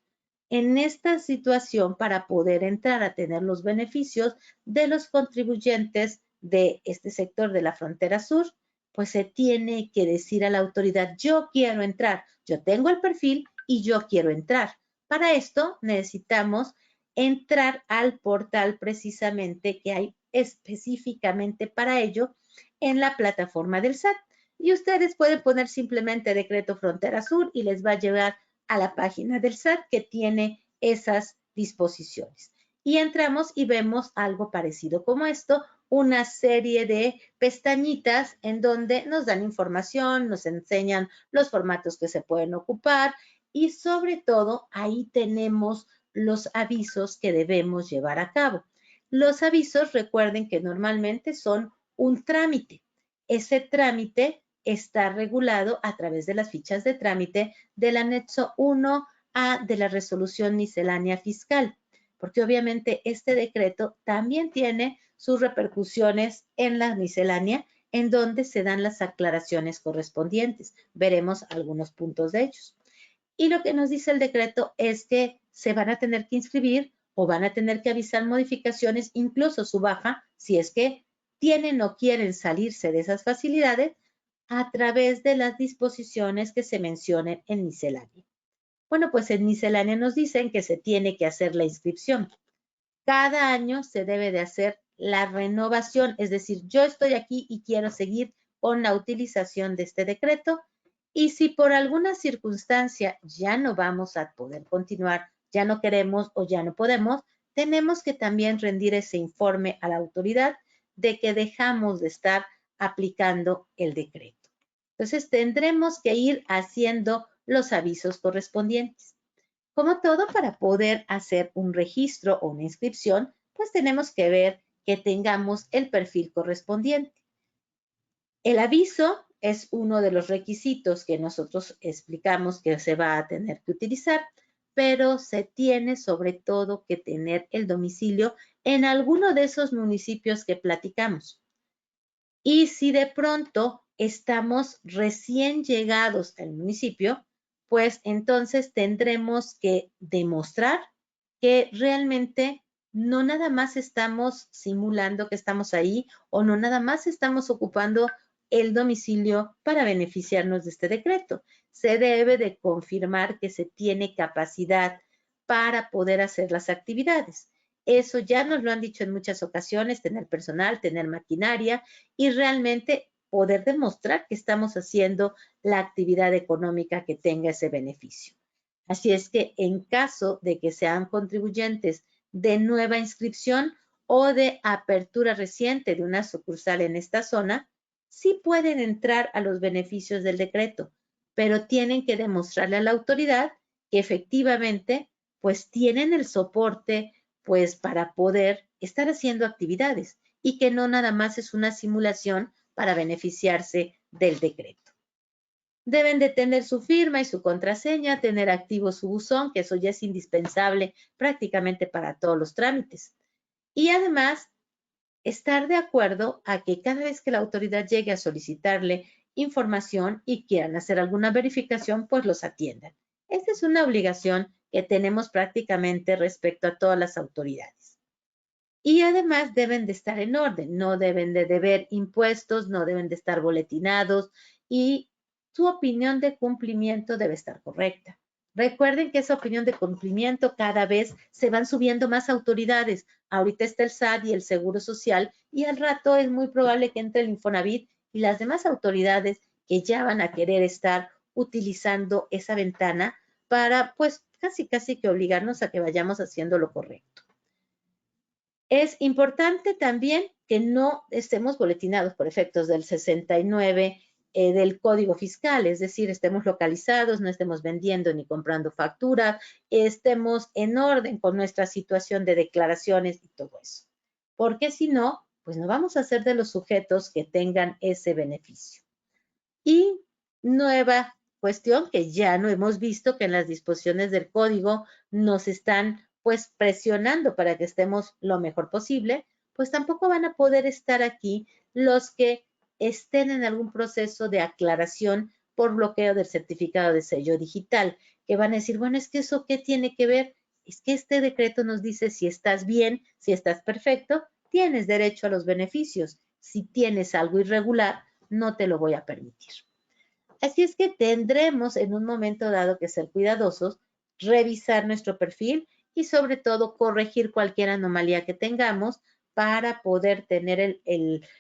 En esta situación, para poder entrar a tener los beneficios de los contribuyentes de este sector de la frontera sur, pues se tiene que decir a la autoridad, yo quiero entrar, yo tengo el perfil y yo quiero entrar. Para esto necesitamos entrar al portal precisamente que hay específicamente para ello en la plataforma del SAT. Y ustedes pueden poner simplemente Decreto Frontera Sur y les va a llevar a la página del SAT que tiene esas disposiciones. Y entramos y vemos algo parecido como esto, una serie de pestañitas en donde nos dan información, nos enseñan los formatos que se pueden ocupar y sobre todo ahí tenemos los avisos que debemos llevar a cabo. Los avisos, recuerden que normalmente son un trámite. Ese trámite está regulado a través de las fichas de trámite del anexo 1A de la resolución miscelánea fiscal, porque obviamente este decreto también tiene sus repercusiones en la miscelánea, en donde se dan las aclaraciones correspondientes. Veremos algunos puntos de ellos. Y lo que nos dice el decreto es que se van a tener que inscribir o van a tener que avisar modificaciones, incluso su baja, si es que tienen o quieren salirse de esas facilidades, a través de las disposiciones que se mencionen en miscelánea. Bueno, pues en miscelánea nos dicen que se tiene que hacer la inscripción. Cada año se debe de hacer la renovación, es decir, yo estoy aquí y quiero seguir con la utilización de este decreto y si por alguna circunstancia ya no vamos a poder continuar, ya no queremos o ya no podemos, tenemos que también rendir ese informe a la autoridad de que dejamos de estar aplicando el decreto. Entonces, tendremos que ir haciendo los avisos correspondientes. Como todo, para poder hacer un registro o una inscripción, pues tenemos que ver que tengamos el perfil correspondiente. El aviso es uno de los requisitos que nosotros explicamos que se va a tener que utilizar, pero se tiene sobre todo que tener el domicilio en alguno de esos municipios que platicamos. Y si de pronto estamos recién llegados al municipio, pues entonces tendremos que demostrar que realmente no nada más estamos simulando que estamos ahí o no nada más estamos ocupando el domicilio para beneficiarnos de este decreto. Se debe de confirmar que se tiene capacidad para poder hacer las actividades. Eso ya nos lo han dicho en muchas ocasiones, tener personal, tener maquinaria y realmente poder demostrar que estamos haciendo la actividad económica que tenga ese beneficio. Así es que en caso de que sean contribuyentes de nueva inscripción o de apertura reciente de una sucursal en esta zona, sí pueden entrar a los beneficios del decreto, pero tienen que demostrarle a la autoridad que efectivamente pues tienen el soporte pues para poder estar haciendo actividades y que no nada más es una simulación para beneficiarse del decreto. Deben de tener su firma y su contraseña, tener activo su buzón, que eso ya es indispensable prácticamente para todos los trámites. Y además, estar de acuerdo a que cada vez que la autoridad llegue a solicitarle información y quieran hacer alguna verificación, pues los atiendan. Esta es una obligación que tenemos prácticamente respecto a todas las autoridades. Y además deben de estar en orden, no deben de deber impuestos, no deben de estar boletinados y su opinión de cumplimiento debe estar correcta. Recuerden que esa opinión de cumplimiento cada vez se van subiendo más autoridades. Ahorita está el SAT y el Seguro Social y al rato es muy probable que entre el Infonavit y las demás autoridades que ya van a querer estar utilizando esa ventana para pues casi que obligarnos a que vayamos haciendo lo correcto. Es importante también que no estemos boletinados por efectos del 69 del Código Fiscal, es decir, estemos localizados, no estemos vendiendo ni comprando facturas, estemos en orden con nuestra situación de declaraciones y todo eso. Porque si no, pues no vamos a ser de los sujetos que tengan ese beneficio. Y nueva cuestión que ya no hemos visto que en las disposiciones del código nos están pues presionando para que estemos lo mejor posible, pues tampoco van a poder estar aquí los que estén en algún proceso de aclaración por bloqueo del certificado de sello digital, que van a decir, bueno, es que eso qué tiene que ver, es que este decreto nos dice si estás bien, si estás perfecto, tienes derecho a los beneficios. Si tienes algo irregular, no te lo voy a permitir. Así es que tendremos en un momento dado que ser cuidadosos, revisar nuestro perfil y sobre todo corregir cualquier anomalía que tengamos para poder tener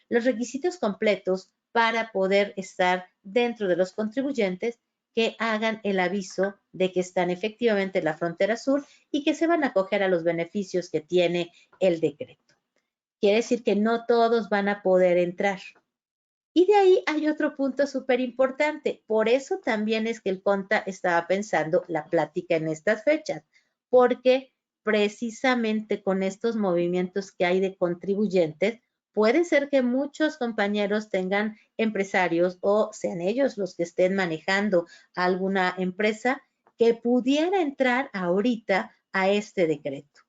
los requisitos completos para poder estar dentro de los contribuyentes que hagan el aviso de que están efectivamente en la frontera sur y que se van a acoger a los beneficios que tiene el decreto. Quiere decir que no todos van a poder entrar. Y de ahí hay otro punto súper importante. Por eso también es que el CONTA estaba pensando la plática en estas fechas, porque precisamente con estos movimientos que hay de contribuyentes, puede ser que muchos compañeros tengan empresarios o sean ellos los que estén manejando alguna empresa que pudiera entrar ahorita a este decreto.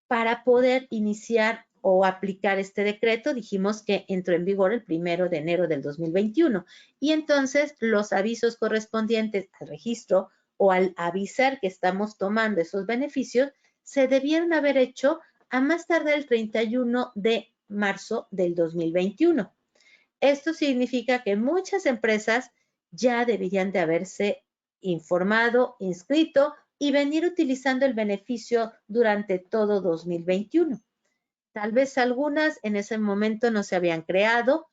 Para poder iniciar o aplicar este decreto, dijimos que entró en vigor el 1 de enero del 2021 y entonces los avisos correspondientes al registro o al avisar que estamos tomando esos beneficios se debieron haber hecho a más tardar el 31 de marzo del 2021. Esto significa que muchas empresas ya deberían de haberse informado, inscrito y venir utilizando el beneficio durante todo 2021. Tal vez algunas en ese momento no se habían creado,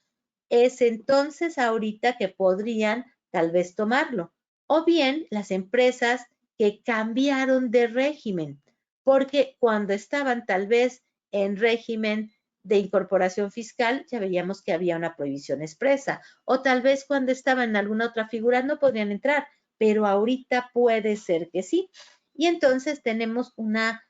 es entonces ahorita que podrían tal vez tomarlo. O bien las empresas que cambiaron de régimen, porque cuando estaban tal vez en régimen de incorporación fiscal, ya veíamos que había una prohibición expresa. O tal vez cuando estaban en alguna otra figura no podrían entrar, pero ahorita puede ser que sí. Y entonces tenemos una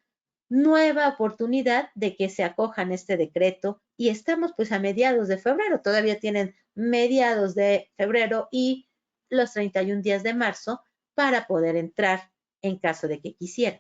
nueva oportunidad de que se acojan este decreto y estamos pues a mediados de febrero, todavía tienen mediados de febrero y los 31 días de marzo para poder entrar en caso de que quisieran.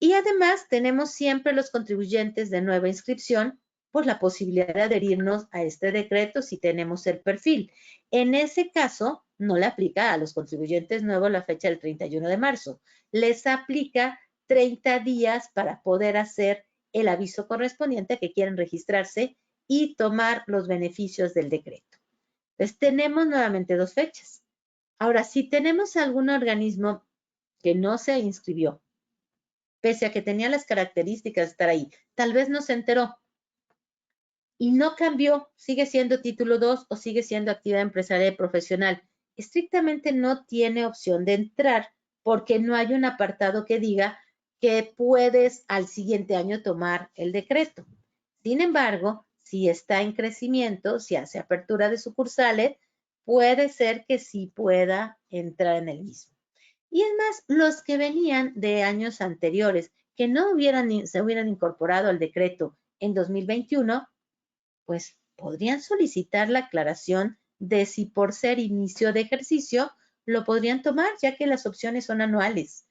Y además tenemos siempre los contribuyentes de nueva inscripción, pues la posibilidad de adherirnos a este decreto si tenemos el perfil. En ese caso, no le aplica a los contribuyentes nuevos la fecha del 31 de marzo. Les aplica 30 días para poder hacer el aviso correspondiente a que quieren registrarse y tomar los beneficios del decreto. Entonces, tenemos nuevamente dos fechas. Ahora, si tenemos algún organismo que no se inscribió, pese a que tenía las características de estar ahí, tal vez no se enteró y no cambió, sigue siendo título 2 o sigue siendo actividad empresarial y profesional. Estrictamente no tiene opción de entrar porque no hay un apartado que diga que puedes al siguiente año tomar el decreto. Sin embargo, si está en crecimiento, si hace apertura de sucursales, puede ser que sí pueda entrar en el mismo. Y es más, los que venían de años anteriores, que no se hubieran incorporado al decreto en 2021, pues podrían solicitar la aclaración de si por ser inicio de ejercicio lo podrían tomar, ya que las opciones son anuales.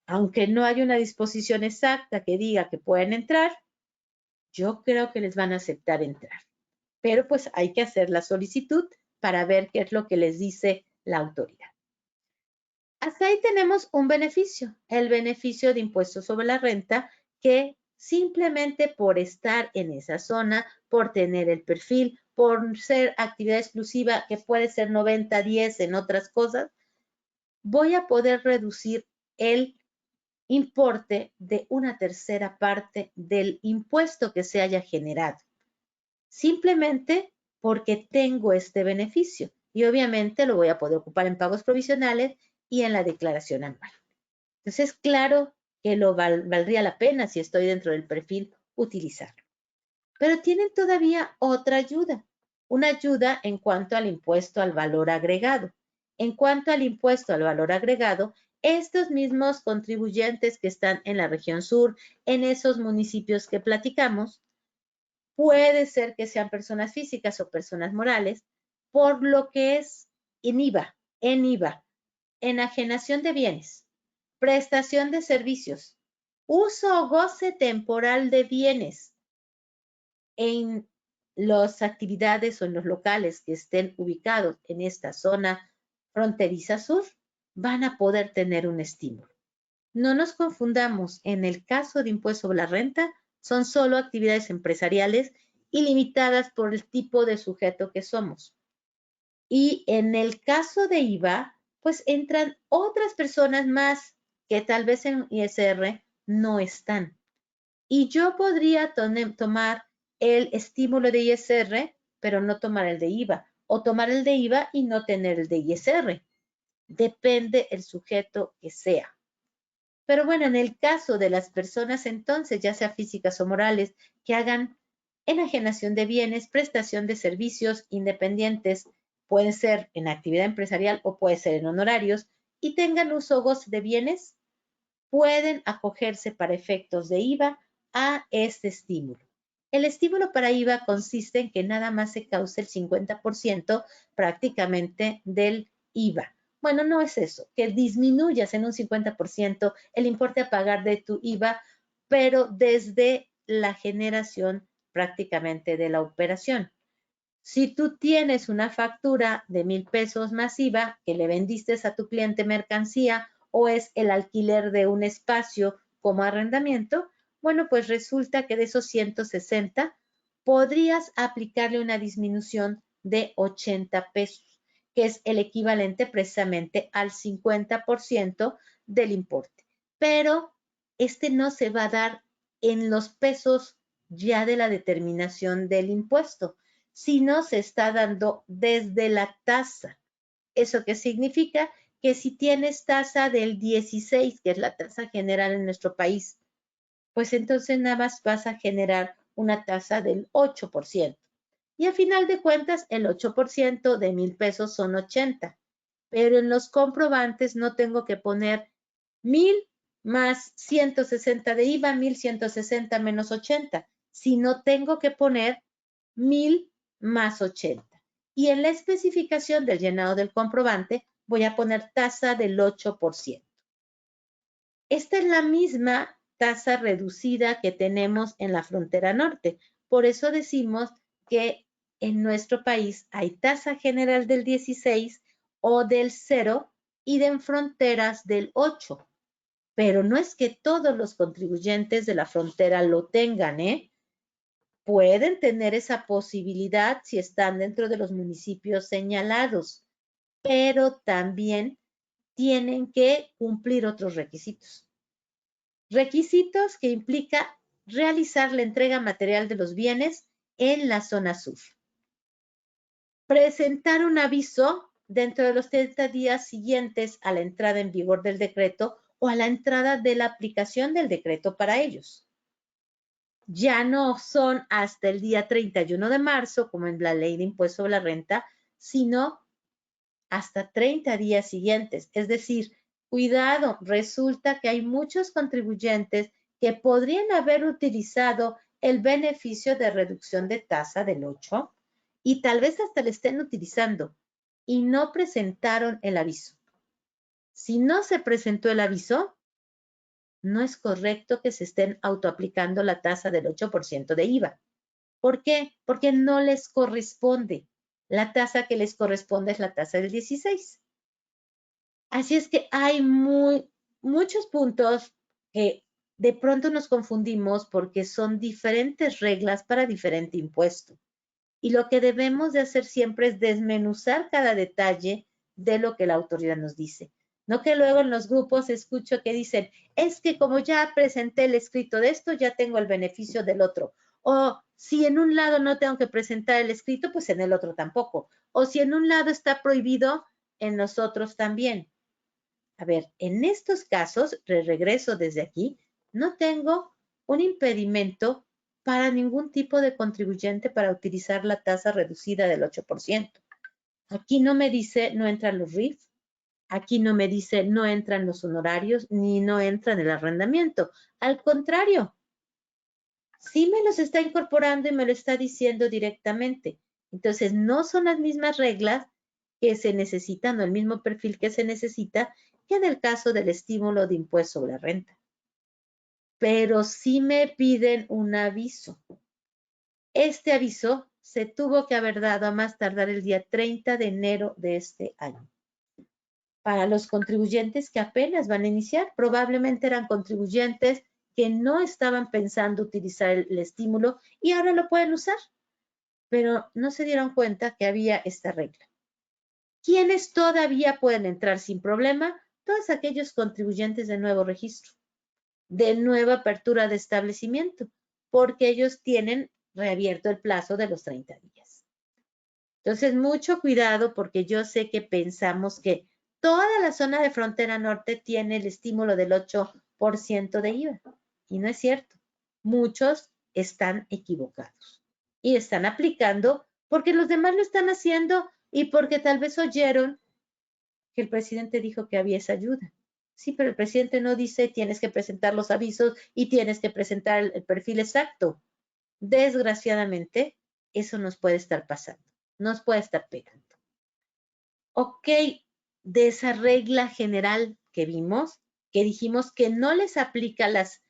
Aunque no hay una disposición exacta que diga que pueden entrar, yo creo que les van a aceptar entrar. Pero pues hay que hacer la solicitud para ver qué es lo que les dice la autoridad. Hasta ahí tenemos un beneficio, el beneficio de impuesto sobre la renta, que simplemente por estar en esa zona, por tener el perfil, por ser actividad exclusiva, que puede ser 90-10 en otras cosas, voy a poder reducir el importe de una tercera parte del impuesto que se haya generado, simplemente porque tengo este beneficio. Y obviamente lo voy a poder ocupar en pagos provisionales y en la declaración anual. Entonces, claro que lo valdría la pena si estoy dentro del perfil utilizarlo. Pero tienen todavía otra ayuda, una ayuda en cuanto al impuesto al valor agregado. En cuanto al impuesto al valor agregado, estos mismos contribuyentes que están en la región sur, en esos municipios que platicamos, puede ser que sean personas físicas o personas morales, por lo que es en IVA, enajenación de bienes, prestación de servicios, uso o goce temporal de bienes en las actividades o en los locales que estén ubicados en esta zona fronteriza sur, van a poder tener un estímulo. No nos confundamos, en el caso de impuesto sobre la renta, son solo actividades empresariales y limitadas por el tipo de sujeto que somos. Y en el caso de IVA, pues entran otras personas más que tal vez en ISR no están. Y yo podría tomar el estímulo de ISR, pero no tomar el de IVA, o tomar el de IVA y no tener el de ISR. Depende el sujeto que sea. Pero bueno, en el caso de las personas entonces, ya sea físicas o morales, que hagan enajenación de bienes, prestación de servicios independientes, puede ser en actividad empresarial o puede ser en honorarios, y tengan uso o goce de bienes, pueden acogerse para efectos de IVA a este estímulo. El estímulo para IVA consiste en que nada más se cause el 50% prácticamente del IVA. Bueno, no es eso, que disminuyas en un 50% el importe a pagar de tu IVA, pero desde la generación prácticamente de la operación. Si tú tienes una factura de 1,000 pesos más IVA que le vendiste a tu cliente mercancía o es el alquiler de un espacio como arrendamiento, bueno, pues resulta que de esos 160 podrías aplicarle una disminución de 80 pesos, que es el equivalente precisamente al 50% del importe. Pero este no se va a dar en los pesos ya de la determinación del impuesto, sino se está dando desde la tasa. ¿Eso qué significa? Que si tienes tasa del 16, que es la tasa general en nuestro país, pues entonces nada más vas a generar una tasa del 8%. Y a final de cuentas, el 8% de 1,000 pesos son 80. Pero en los comprobantes no tengo que poner 1,000 más 160 de IVA, 1,160 menos 80, sino tengo que poner 1,000 más 80. Y en la especificación del llenado del comprobante voy a poner tasa del 8%. Esta es la misma tasa reducida que tenemos en la frontera norte. Por eso decimos que en nuestro país hay tasa general del 16 o del 0 y en fronteras del 8. Pero no es que todos los contribuyentes de la frontera lo tengan, ¿eh? Pueden tener esa posibilidad si están dentro de los municipios señalados, pero también tienen que cumplir otros requisitos. Requisitos que implica realizar la entrega material de los bienes en la zona sur. Presentar un aviso dentro de los 30 días siguientes a la entrada en vigor del decreto o a la entrada de la aplicación del decreto para ellos. Ya no son hasta el día 31 de marzo, como en la ley de impuesto sobre la renta, sino hasta 30 días siguientes. Es decir, cuidado, resulta que hay muchos contribuyentes que podrían haber utilizado el beneficio de reducción de tasa del 8 y tal vez hasta le estén utilizando y no presentaron el aviso. Si no se presentó el aviso, no es correcto que se estén autoaplicando la tasa del 8% de IVA. ¿Por qué? Porque no les corresponde. La tasa que les corresponde es la tasa del 16. Así es que hay muchos puntos que de pronto nos confundimos porque son diferentes reglas para diferente impuesto. Y lo que debemos de hacer siempre es desmenuzar cada detalle de lo que la autoridad nos dice. No que luego en los grupos escucho que dicen, es que como ya presenté el escrito de esto, ya tengo el beneficio del otro. O si en un lado no tengo que presentar el escrito, pues en el otro tampoco. O si en un lado está prohibido, en los otros también. A ver, en estos casos, regreso desde aquí, no tengo un impedimento para ningún tipo de contribuyente para utilizar la tasa reducida del 8%. Aquí no me dice no entran los RIF, aquí no me dice no entran los honorarios, ni no entran el arrendamiento. Al contrario, sí me los está incorporando y me lo está diciendo directamente. Entonces, no son las mismas reglas que se necesitan o el mismo perfil que se necesita que en el caso del estímulo de impuesto sobre la renta. Pero sí me piden un aviso. Este aviso se tuvo que haber dado a más tardar el día 30 de enero de este año. Para los contribuyentes que apenas van a iniciar, probablemente eran contribuyentes que no estaban pensando utilizar el estímulo y ahora lo pueden usar, pero no se dieron cuenta que había esta regla. ¿Quiénes todavía pueden entrar sin problema? Todos aquellos contribuyentes de nuevo registro, de nueva apertura de establecimiento, porque ellos tienen reabierto el plazo de los 30 días. Entonces, mucho cuidado porque yo sé que pensamos que toda la zona de frontera norte tiene el estímulo del 8% de IVA. Y no es cierto. Muchos están equivocados y están aplicando porque los demás lo están haciendo y porque tal vez oyeron que el presidente dijo que había esa ayuda. Sí, pero el presidente no dice tienes que presentar los avisos y tienes que presentar el perfil exacto. Desgraciadamente, eso nos puede estar pasando, nos puede estar pegando. Ok, de esa regla general que vimos, que dijimos que no les aplica las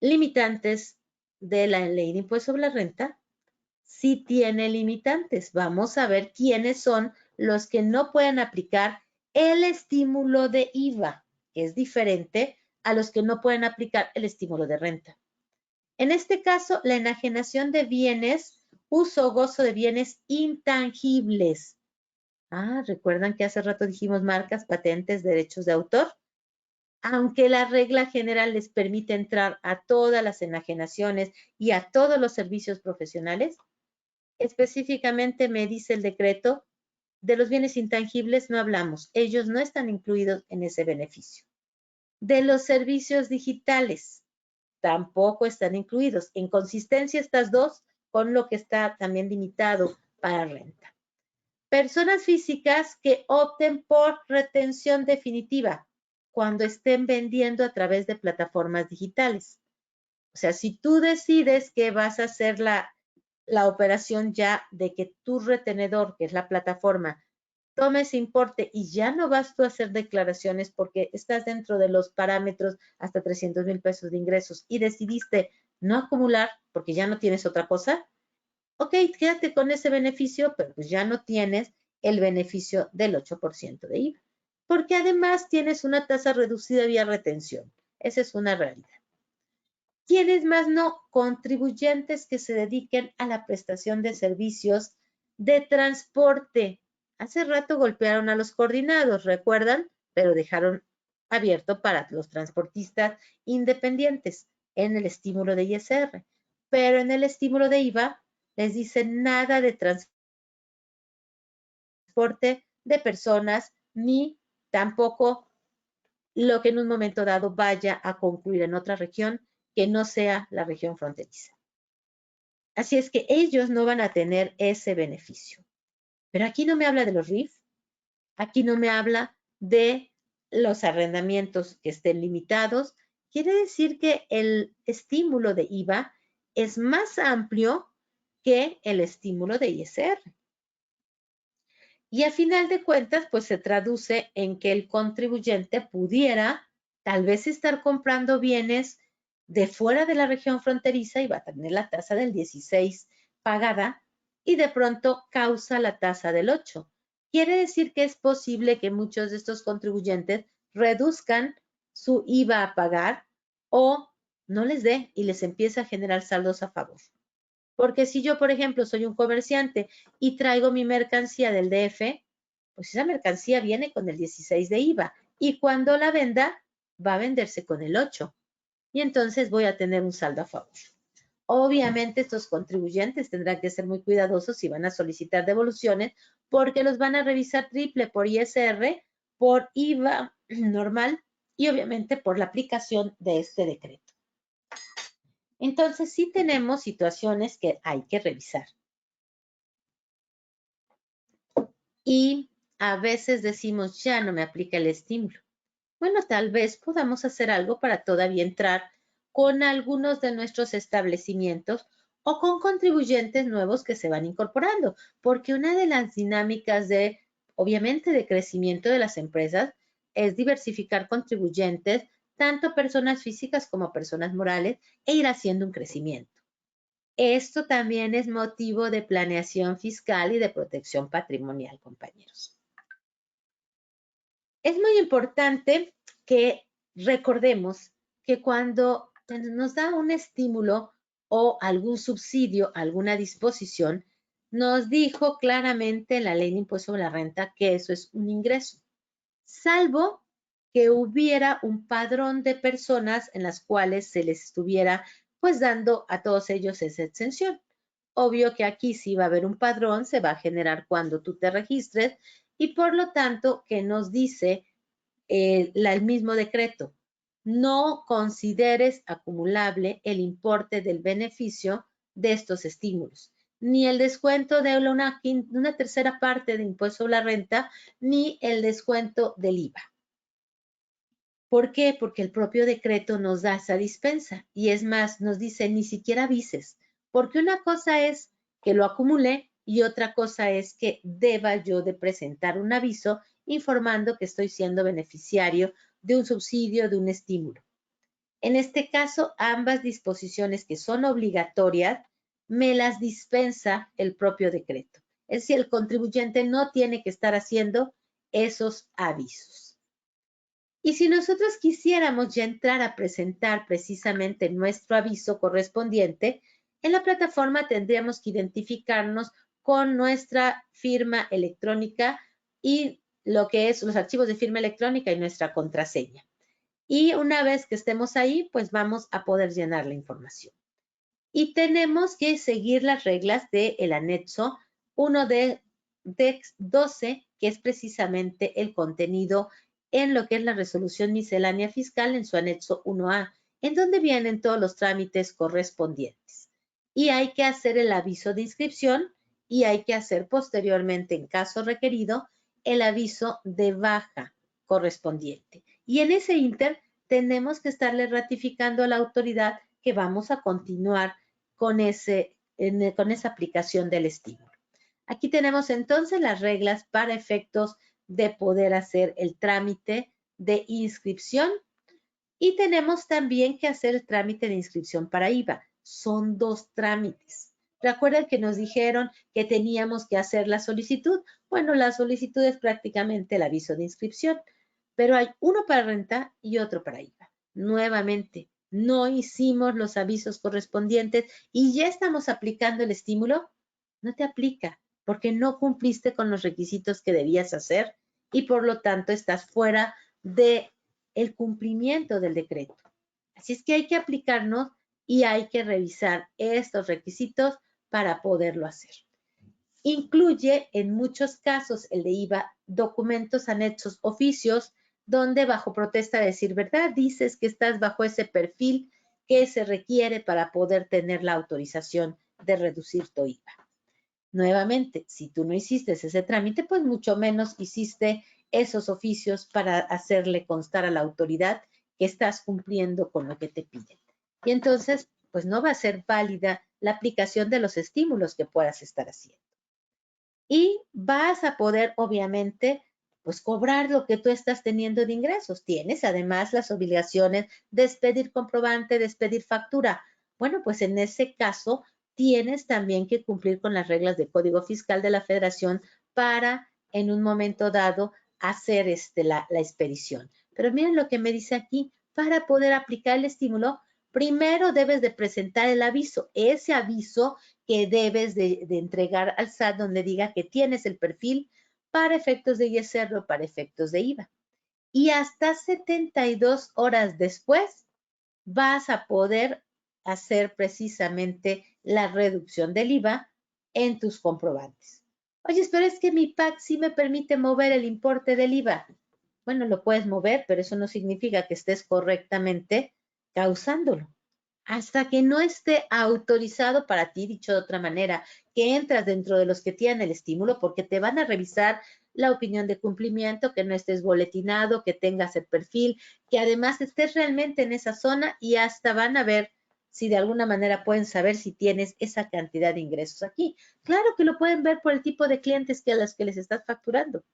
limitantes de la ley de impuesto sobre la renta, sí tiene limitantes. Vamos a ver quiénes son los que no pueden aplicar el estímulo de IVA, que es diferente a los que no pueden aplicar el estímulo de renta. En este caso, la enajenación de bienes, uso o gozo de bienes intangibles. ¿Recuerdan que hace rato dijimos marcas, patentes, derechos de autor? Aunque la regla general les permite entrar a todas las enajenaciones y a todos los servicios profesionales, específicamente me dice el decreto, de los bienes intangibles no hablamos, ellos no están incluidos en ese beneficio. De los servicios digitales, tampoco están incluidos. En consistencia estas dos con lo que está también limitado para renta. Personas físicas que opten por retención definitiva cuando estén vendiendo a través de plataformas digitales. O sea, si tú decides que vas a hacer la operación ya de que tu retenedor, que es la plataforma, tome ese importe y ya no vas tú a hacer declaraciones porque estás dentro de los parámetros hasta 300,000 pesos de ingresos y decidiste no acumular porque ya no tienes otra cosa, ok, quédate con ese beneficio, pero pues ya no tienes el beneficio del 8% de IVA, porque además tienes una tasa reducida vía retención. Esa es una realidad. ¿Quiénes más no? Contribuyentes que se dediquen a la prestación de servicios de transporte. Hace rato golpearon a los coordinados, ¿recuerdan? Pero dejaron abierto para los transportistas independientes en el estímulo de ISR. Pero en el estímulo de IVA les dicen nada de transporte de personas ni tampoco lo que en un momento dado vaya a concluir en otra región que no sea la región fronteriza. Así es que ellos no van a tener ese beneficio. Pero aquí no me habla de los RIF, aquí no me habla de los arrendamientos que estén limitados. Quiere decir que el estímulo de IVA es más amplio que el estímulo de ISR. Y a final de cuentas, pues se traduce en que el contribuyente pudiera tal vez estar comprando bienes de fuera de la región fronteriza y va a tener la tasa del 16 pagada y de pronto causa la tasa del 8. Quiere decir que es posible que muchos de estos contribuyentes reduzcan su IVA a pagar o no les dé y les empieza a generar saldos a favor. Porque si yo, por ejemplo, soy un comerciante y traigo mi mercancía del DF, pues esa mercancía viene con el 16 de IVA y cuando la venda va a venderse con el 8 y entonces voy a tener un saldo a favor. Obviamente estos contribuyentes tendrán que ser muy cuidadosos si van a solicitar devoluciones porque los van a revisar triple por ISR, por IVA normal y obviamente por la aplicación de este decreto. Entonces sí tenemos situaciones que hay que revisar. Y a veces decimos, ya no me aplica el estímulo. Bueno, tal vez podamos hacer algo para todavía entrar con algunos de nuestros establecimientos o con contribuyentes nuevos que se van incorporando, porque una de las dinámicas de, obviamente, de crecimiento de las empresas es diversificar contribuyentes, tanto personas físicas como personas morales, e ir haciendo un crecimiento. Esto también es motivo de planeación fiscal y de protección patrimonial, compañeros. Es muy importante que recordemos que cuando nos da un estímulo o algún subsidio, alguna disposición, nos dijo claramente la ley de impuesto sobre la renta que eso es un ingreso, salvo que hubiera un padrón de personas en las cuales se les estuviera pues dando a todos ellos esa exención. Obvio que aquí sí va a haber un padrón, se va a generar cuando tú te registres y por lo tanto que nos dice el mismo decreto, no consideres acumulable el importe del beneficio de estos estímulos, ni el descuento de una tercera parte de impuesto sobre la renta, ni el descuento del IVA. ¿Por qué? Porque el propio decreto nos da esa dispensa y es más, nos dice ni siquiera avises, porque una cosa es que lo acumule y otra cosa es que deba yo de presentar un aviso informando que estoy siendo beneficiario de un subsidio, de un estímulo. En este caso, ambas disposiciones que son obligatorias me las dispensa el propio decreto. Es decir, el contribuyente no tiene que estar haciendo esos avisos. Y si nosotros quisiéramos ya entrar a presentar precisamente nuestro aviso correspondiente, en la plataforma tendríamos que identificarnos con nuestra firma electrónica y lo que es los archivos de firma electrónica y nuestra contraseña. Y una vez que estemos ahí, pues vamos a poder llenar la información. Y tenemos que seguir las reglas del anexo 1 de 12, que es precisamente el contenido en lo que es la resolución miscelánea fiscal en su anexo 1A, en donde vienen todos los trámites correspondientes. Y hay que hacer el aviso de inscripción y hay que hacer posteriormente, en caso requerido, el aviso de baja correspondiente. Y en ese inter tenemos que estarle ratificando a la autoridad que vamos a continuar con esa aplicación del estímulo. Aquí tenemos entonces las reglas para efectos de poder hacer el trámite de inscripción y tenemos también que hacer el trámite de inscripción para IVA. Son 2 trámites. ¿Recuerdan que nos dijeron que teníamos que hacer la solicitud? Bueno, la solicitud es prácticamente el aviso de inscripción, pero hay uno para renta y otro para IVA. Nuevamente, no hicimos los avisos correspondientes y ya estamos aplicando el estímulo. No te aplica porque no cumpliste con los requisitos que debías hacer y por lo tanto estás fuera de el cumplimiento del decreto. Así es que hay que aplicarnos y hay que revisar estos requisitos para poderlo hacer. Incluye en muchos casos el de IVA documentos anexos oficios donde bajo protesta de decir verdad dices que estás bajo ese perfil que se requiere para poder tener la autorización de reducir tu IVA. Nuevamente, si tú no hiciste ese trámite, pues mucho menos hiciste esos oficios para hacerle constar a la autoridad que estás cumpliendo con lo que te piden. Y entonces, pues no va a ser válida la aplicación de los estímulos que puedas estar haciendo. Y vas a poder, obviamente, pues cobrar lo que tú estás teniendo de ingresos. Tienes además las obligaciones de expedir comprobante, de expedir factura. Bueno, pues en ese caso tienes también que cumplir con las reglas de Código Fiscal de la Federación para en un momento dado hacer la expedición. Pero miren lo que me dice aquí, para poder aplicar el estímulo, primero debes de presentar el aviso. Ese aviso que debes de entregar al SAT donde diga que tienes el perfil para efectos de ISR o para efectos de IVA. Y hasta 72 horas después vas a poder hacer precisamente la reducción del IVA en tus comprobantes. Oye, pero es que mi PAC sí me permite mover el importe del IVA. Bueno, lo puedes mover, pero eso no significa que estés correctamente causándolo. Hasta que no esté autorizado para ti, dicho de otra manera, que entras dentro de los que tienen el estímulo, porque te van a revisar la opinión de cumplimiento, que no estés boletinado, que tengas el perfil, que además estés realmente en esa zona y hasta van a ver si de alguna manera pueden saber si tienes esa cantidad de ingresos aquí. Claro que lo pueden ver por el tipo de clientes que a los que les estás facturando.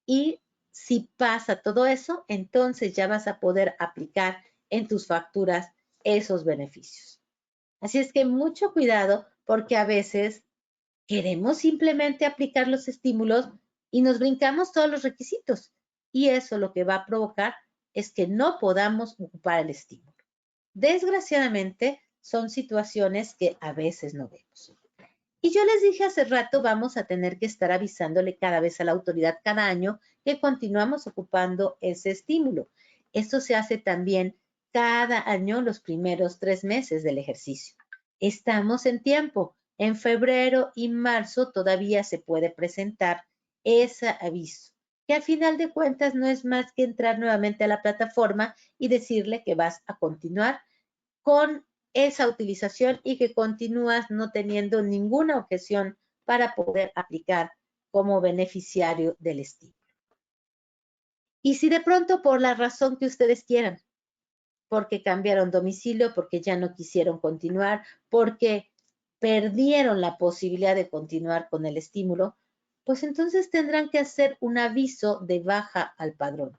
Y si pasa todo eso, entonces ya vas a poder aplicar en tus facturas esos beneficios. Así es que mucho cuidado porque a veces queremos simplemente aplicar los estímulos y nos brincamos todos los requisitos. Y eso lo que va a provocar es que no podamos ocupar el estímulo. Desgraciadamente, son situaciones que a veces no vemos. Y yo les dije hace rato, vamos a tener que estar avisándole cada vez a la autoridad cada año que continuamos ocupando ese estímulo. Esto se hace también cada año los primeros 3 meses del ejercicio. Estamos en tiempo. En febrero y marzo todavía se puede presentar ese aviso, que al final de cuentas no es más que entrar nuevamente a la plataforma y decirle que vas a continuar con esa utilización y que continúas no teniendo ninguna objeción para poder aplicar como beneficiario del estímulo. Y si de pronto por la razón que ustedes quieran, porque cambiaron domicilio, porque ya no quisieron continuar, porque perdieron la posibilidad de continuar con el estímulo, pues entonces tendrán que hacer un aviso de baja al padrón.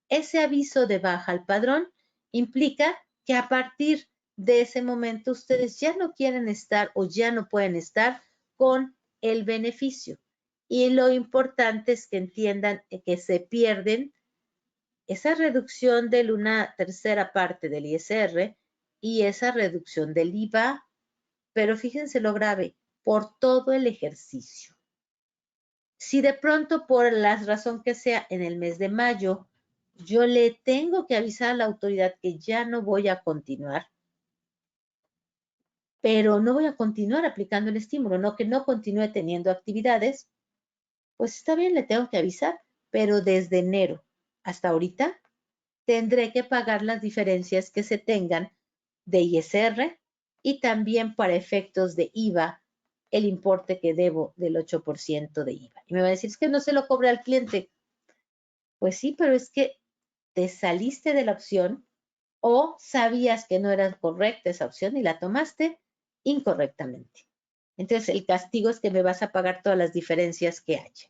Ese aviso de baja al padrón implica que a partir de ese momento ustedes ya no quieren estar o ya no pueden estar con el beneficio. Y lo importante es que entiendan que se pierden esa reducción de una tercera parte del ISR y esa reducción del IVA, pero fíjense lo grave, por todo el ejercicio. Si de pronto, por la razón que sea, en el mes de mayo, yo le tengo que avisar a la autoridad que ya no voy a continuar, pero no voy a continuar aplicando el estímulo, no que no continúe teniendo actividades, pues está bien, le tengo que avisar, pero desde enero hasta ahorita tendré que pagar las diferencias que se tengan de ISR y también para efectos de IVA, el importe que debo del 8% de IVA. Y me va a decir, es que no se lo cobre al cliente. Pues sí, pero es que te saliste de la opción o sabías que no era correcta esa opción y la tomaste incorrectamente. Entonces, el castigo es que me vas a pagar todas las diferencias que haya.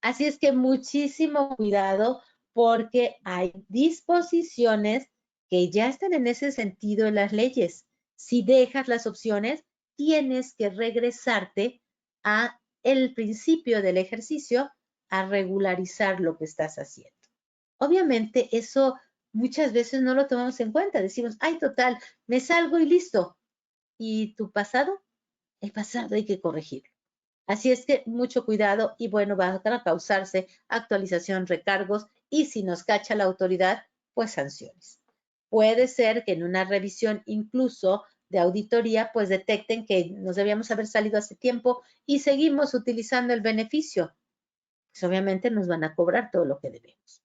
Así es que muchísimo cuidado porque hay disposiciones que ya están en ese sentido en las leyes. Si dejas las opciones, tienes que regresarte a el principio del ejercicio a regularizar lo que estás haciendo. Obviamente eso muchas veces no lo tomamos en cuenta. Decimos, ay, total, me salgo y listo. ¿Y tu pasado? El pasado hay que corregirlo. Así es que mucho cuidado y bueno, van a causarse actualización, recargos y si nos cacha la autoridad, pues sanciones. Puede ser que en una revisión incluso de auditoría, pues detecten que nos debíamos haber salido hace tiempo y seguimos utilizando el beneficio. Pues obviamente nos van a cobrar todo lo que debemos.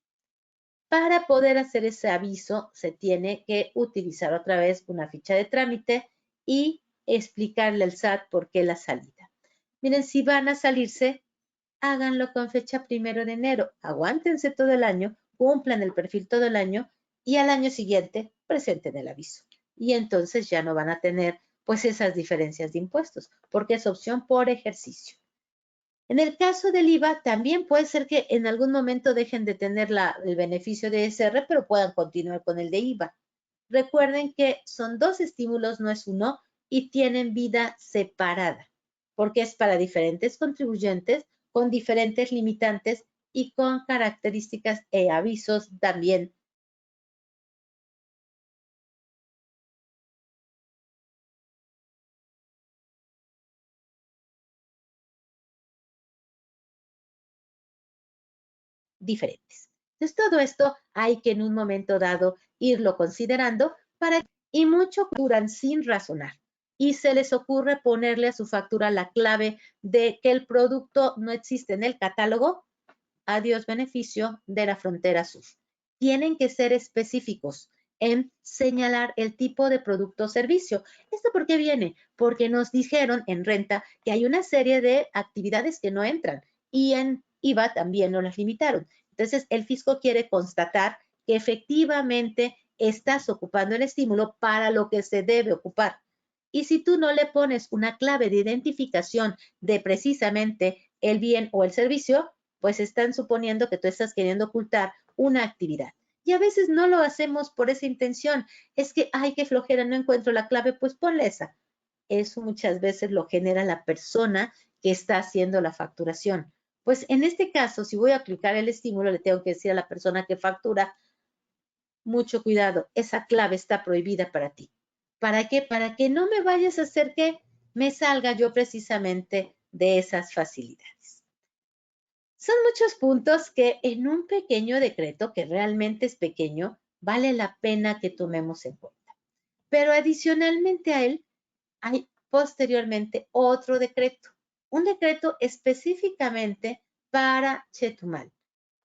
Para poder hacer ese aviso, se tiene que utilizar otra vez una ficha de trámite y explicarle al SAT por qué la salida. Miren, si van a salirse, háganlo con fecha 1 de enero. Aguántense todo el año, cumplan el perfil todo el año y al año siguiente presenten el aviso. Y entonces ya no van a tener pues esas diferencias de impuestos, porque es opción por ejercicio. En el caso del IVA, también puede ser que en algún momento dejen de tener el beneficio de ESR, pero puedan continuar con el de IVA. Recuerden que son dos estímulos, no es uno, y tienen vida separada, porque es para diferentes contribuyentes, con diferentes limitantes y con características e avisos también diferentes. Entonces, todo esto hay que en un momento dado irlo considerando para y mucho duran sin razonar y se les ocurre ponerle a su factura la clave de que el producto no existe en el catálogo, adiós beneficio de la frontera sur. Tienen que ser específicos en señalar el tipo de producto o servicio. ¿Esto por qué viene? Porque nos dijeron en renta que hay una serie de actividades que no entran y en IVA también no las limitaron. Entonces, el fisco quiere constatar que efectivamente estás ocupando el estímulo para lo que se debe ocupar. Y si tú no le pones una clave de identificación de precisamente el bien o el servicio, pues están suponiendo que tú estás queriendo ocultar una actividad. Y a veces no lo hacemos por esa intención. Es que, ay, qué flojera, no encuentro la clave, pues ponle esa. Eso muchas veces lo genera la persona que está haciendo la facturación. Pues en este caso, si voy a aplicar el estímulo, le tengo que decir a la persona que factura, mucho cuidado, esa clave está prohibida para ti. ¿Para qué? Para que no me vayas a hacer que me salga yo precisamente de esas facilidades. Son muchos puntos que en un pequeño decreto, que realmente es pequeño, vale la pena que tomemos en cuenta. Pero adicionalmente a él, hay posteriormente otro decreto, un decreto específicamente para Chetumal.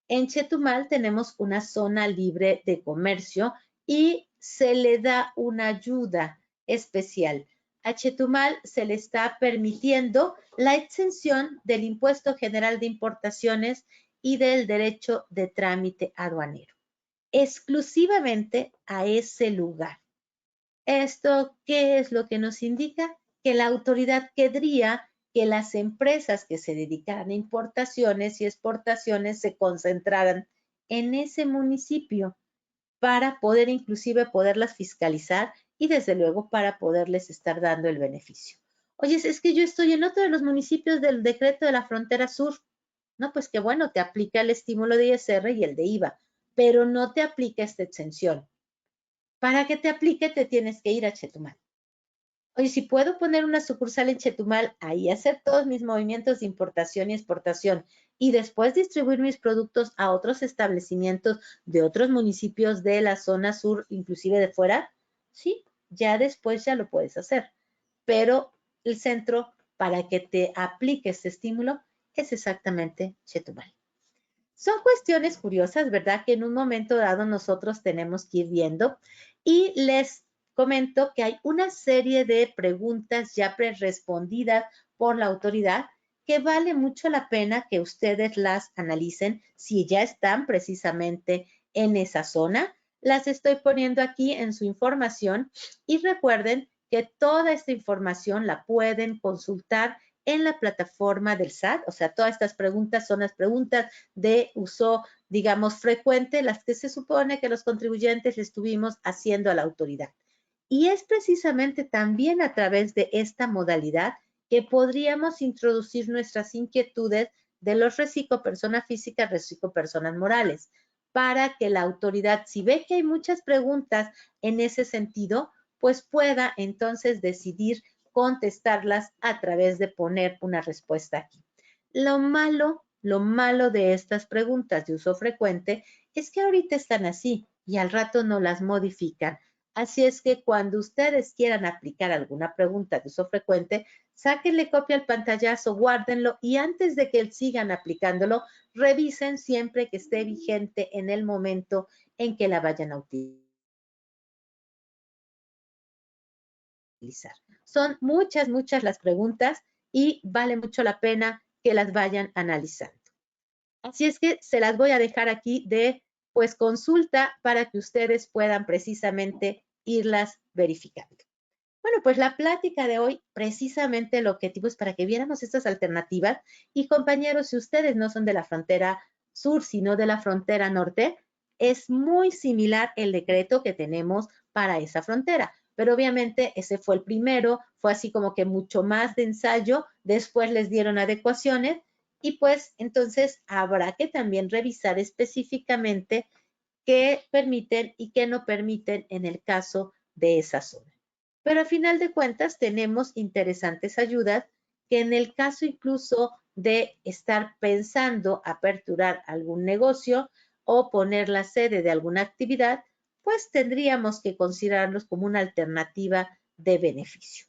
En Chetumal tenemos una zona libre de comercio y se le da una ayuda especial. A Chetumal se le está permitiendo la exención del impuesto general de importaciones y del derecho de trámite aduanero, exclusivamente a ese lugar. ¿Esto qué es lo que nos indica? Que la autoridad querría que las empresas que se dedicaran a importaciones y exportaciones se concentraran en ese municipio para poder inclusive poderlas fiscalizar y desde luego para poderles estar dando el beneficio. Oye, es que yo estoy en otro de los municipios del decreto de la frontera sur. No, pues qué bueno, te aplica el estímulo de ISR y el de IVA, pero no te aplica esta exención. Para que te aplique, te tienes que ir a Chetumal. Oye, si puedo poner una sucursal en Chetumal, ahí hacer todos mis movimientos de importación y exportación y después distribuir mis productos a otros establecimientos de otros municipios de la zona sur, inclusive de fuera, sí, ya después ya lo puedes hacer. Pero el centro para que te aplique este estímulo es exactamente Chetumal. Son cuestiones curiosas, ¿verdad? Que en un momento dado nosotros tenemos que ir viendo y les comento que hay una serie de preguntas ya respondidas por la autoridad que vale mucho la pena que ustedes las analicen si ya están precisamente en esa zona. Las estoy poniendo aquí en su información y recuerden que toda esta información la pueden consultar en la plataforma del SAT, o sea, todas estas preguntas son las preguntas de uso, digamos, frecuente, las que se supone que los contribuyentes le estuvimos haciendo a la autoridad. Y es precisamente también a través de esta modalidad que podríamos introducir nuestras inquietudes de los reciclo persona física, reciclo personas morales, para que la autoridad, si ve que hay muchas preguntas en ese sentido, pues pueda entonces decidir contestarlas a través de poner una respuesta aquí. Lo malo de estas preguntas de uso frecuente es que ahorita están así y al rato no las modifican. Así es que cuando ustedes quieran aplicar alguna pregunta de uso frecuente, sáquenle copia al pantallazo, guárdenlo y antes de que sigan aplicándolo, revisen siempre que esté vigente en el momento en que la vayan a utilizar. Son muchas las preguntas y vale mucho la pena que las vayan analizando. Así es que se las voy a dejar aquí de pues consulta para que ustedes puedan precisamente irlas verificando. Bueno, pues la plática de hoy, precisamente el objetivo es para que viéramos estas alternativas y compañeros, si ustedes no son de la frontera sur, sino de la frontera norte, es muy similar el decreto que tenemos para esa frontera. Pero obviamente ese fue el primero, fue así como que mucho más de ensayo, después les dieron adecuaciones y pues entonces habrá que también revisar específicamente qué permiten y qué no permiten en el caso de esa zona. Pero a final de cuentas tenemos interesantes ayudas que en el caso incluso de estar pensando aperturar algún negocio o poner la sede de alguna actividad, pues tendríamos que considerarlos como una alternativa de beneficio.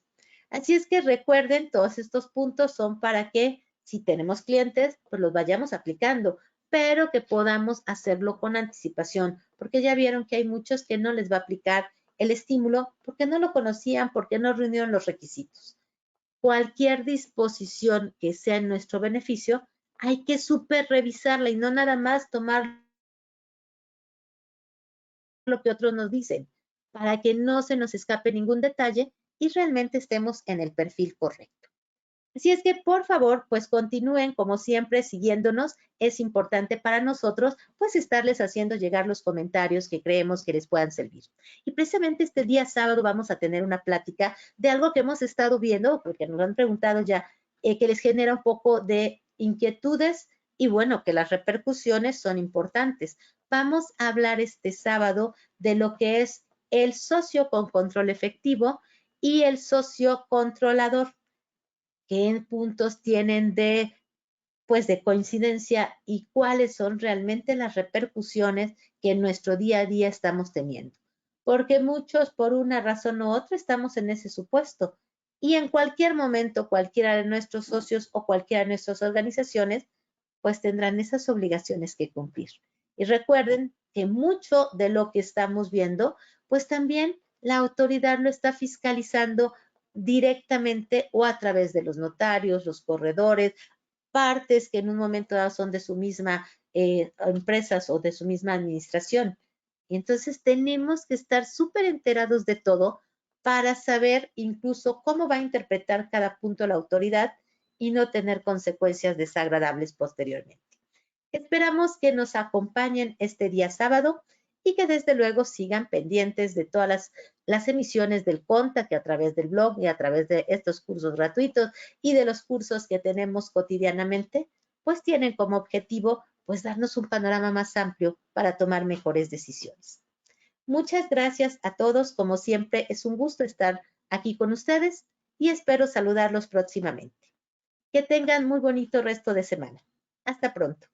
Así es que recuerden, todos estos puntos son para que si tenemos clientes, pues los vayamos aplicando, pero que podamos hacerlo con anticipación, porque ya vieron que hay muchos que no les va a aplicar el estímulo porque no lo conocían, porque no reunieron los requisitos. Cualquier disposición que sea en nuestro beneficio, hay que súper revisarla y no nada más tomar lo que otros nos dicen, para que no se nos escape ningún detalle y realmente estemos en el perfil correcto. Así es que, por favor, pues continúen como siempre siguiéndonos. Es importante para nosotros, pues, estarles haciendo llegar los comentarios que creemos que les puedan servir. Y precisamente este día sábado vamos a tener una plática de algo que hemos estado viendo, porque nos han preguntado ya, que les genera un poco de inquietudes y bueno, que las repercusiones son importantes. Vamos a hablar este sábado de lo que es el socio con control efectivo y el socio controlador. ¿Qué puntos tienen de, pues, de coincidencia y cuáles son realmente las repercusiones que en nuestro día a día estamos teniendo? Porque muchos, por una razón u otra, estamos en ese supuesto. Y en cualquier momento, cualquiera de nuestros socios o cualquiera de nuestras organizaciones, pues tendrán esas obligaciones que cumplir. Y recuerden que mucho de lo que estamos viendo, pues también la autoridad lo está fiscalizando directamente o a través de los notarios, los corredores, partes que en un momento dado son de su misma empresas o de su misma administración. Y entonces tenemos que estar súper enterados de todo para saber incluso cómo va a interpretar cada punto la autoridad y no tener consecuencias desagradables posteriormente. Esperamos que nos acompañen este día sábado y que desde luego sigan pendientes de todas las emisiones del CONTA, que a través del blog y a través de estos cursos gratuitos y de los cursos que tenemos cotidianamente, pues tienen como objetivo pues darnos un panorama más amplio para tomar mejores decisiones. Muchas gracias a todos. Como siempre, es un gusto estar aquí con ustedes y espero saludarlos próximamente. Que tengan muy bonito resto de semana. Hasta pronto.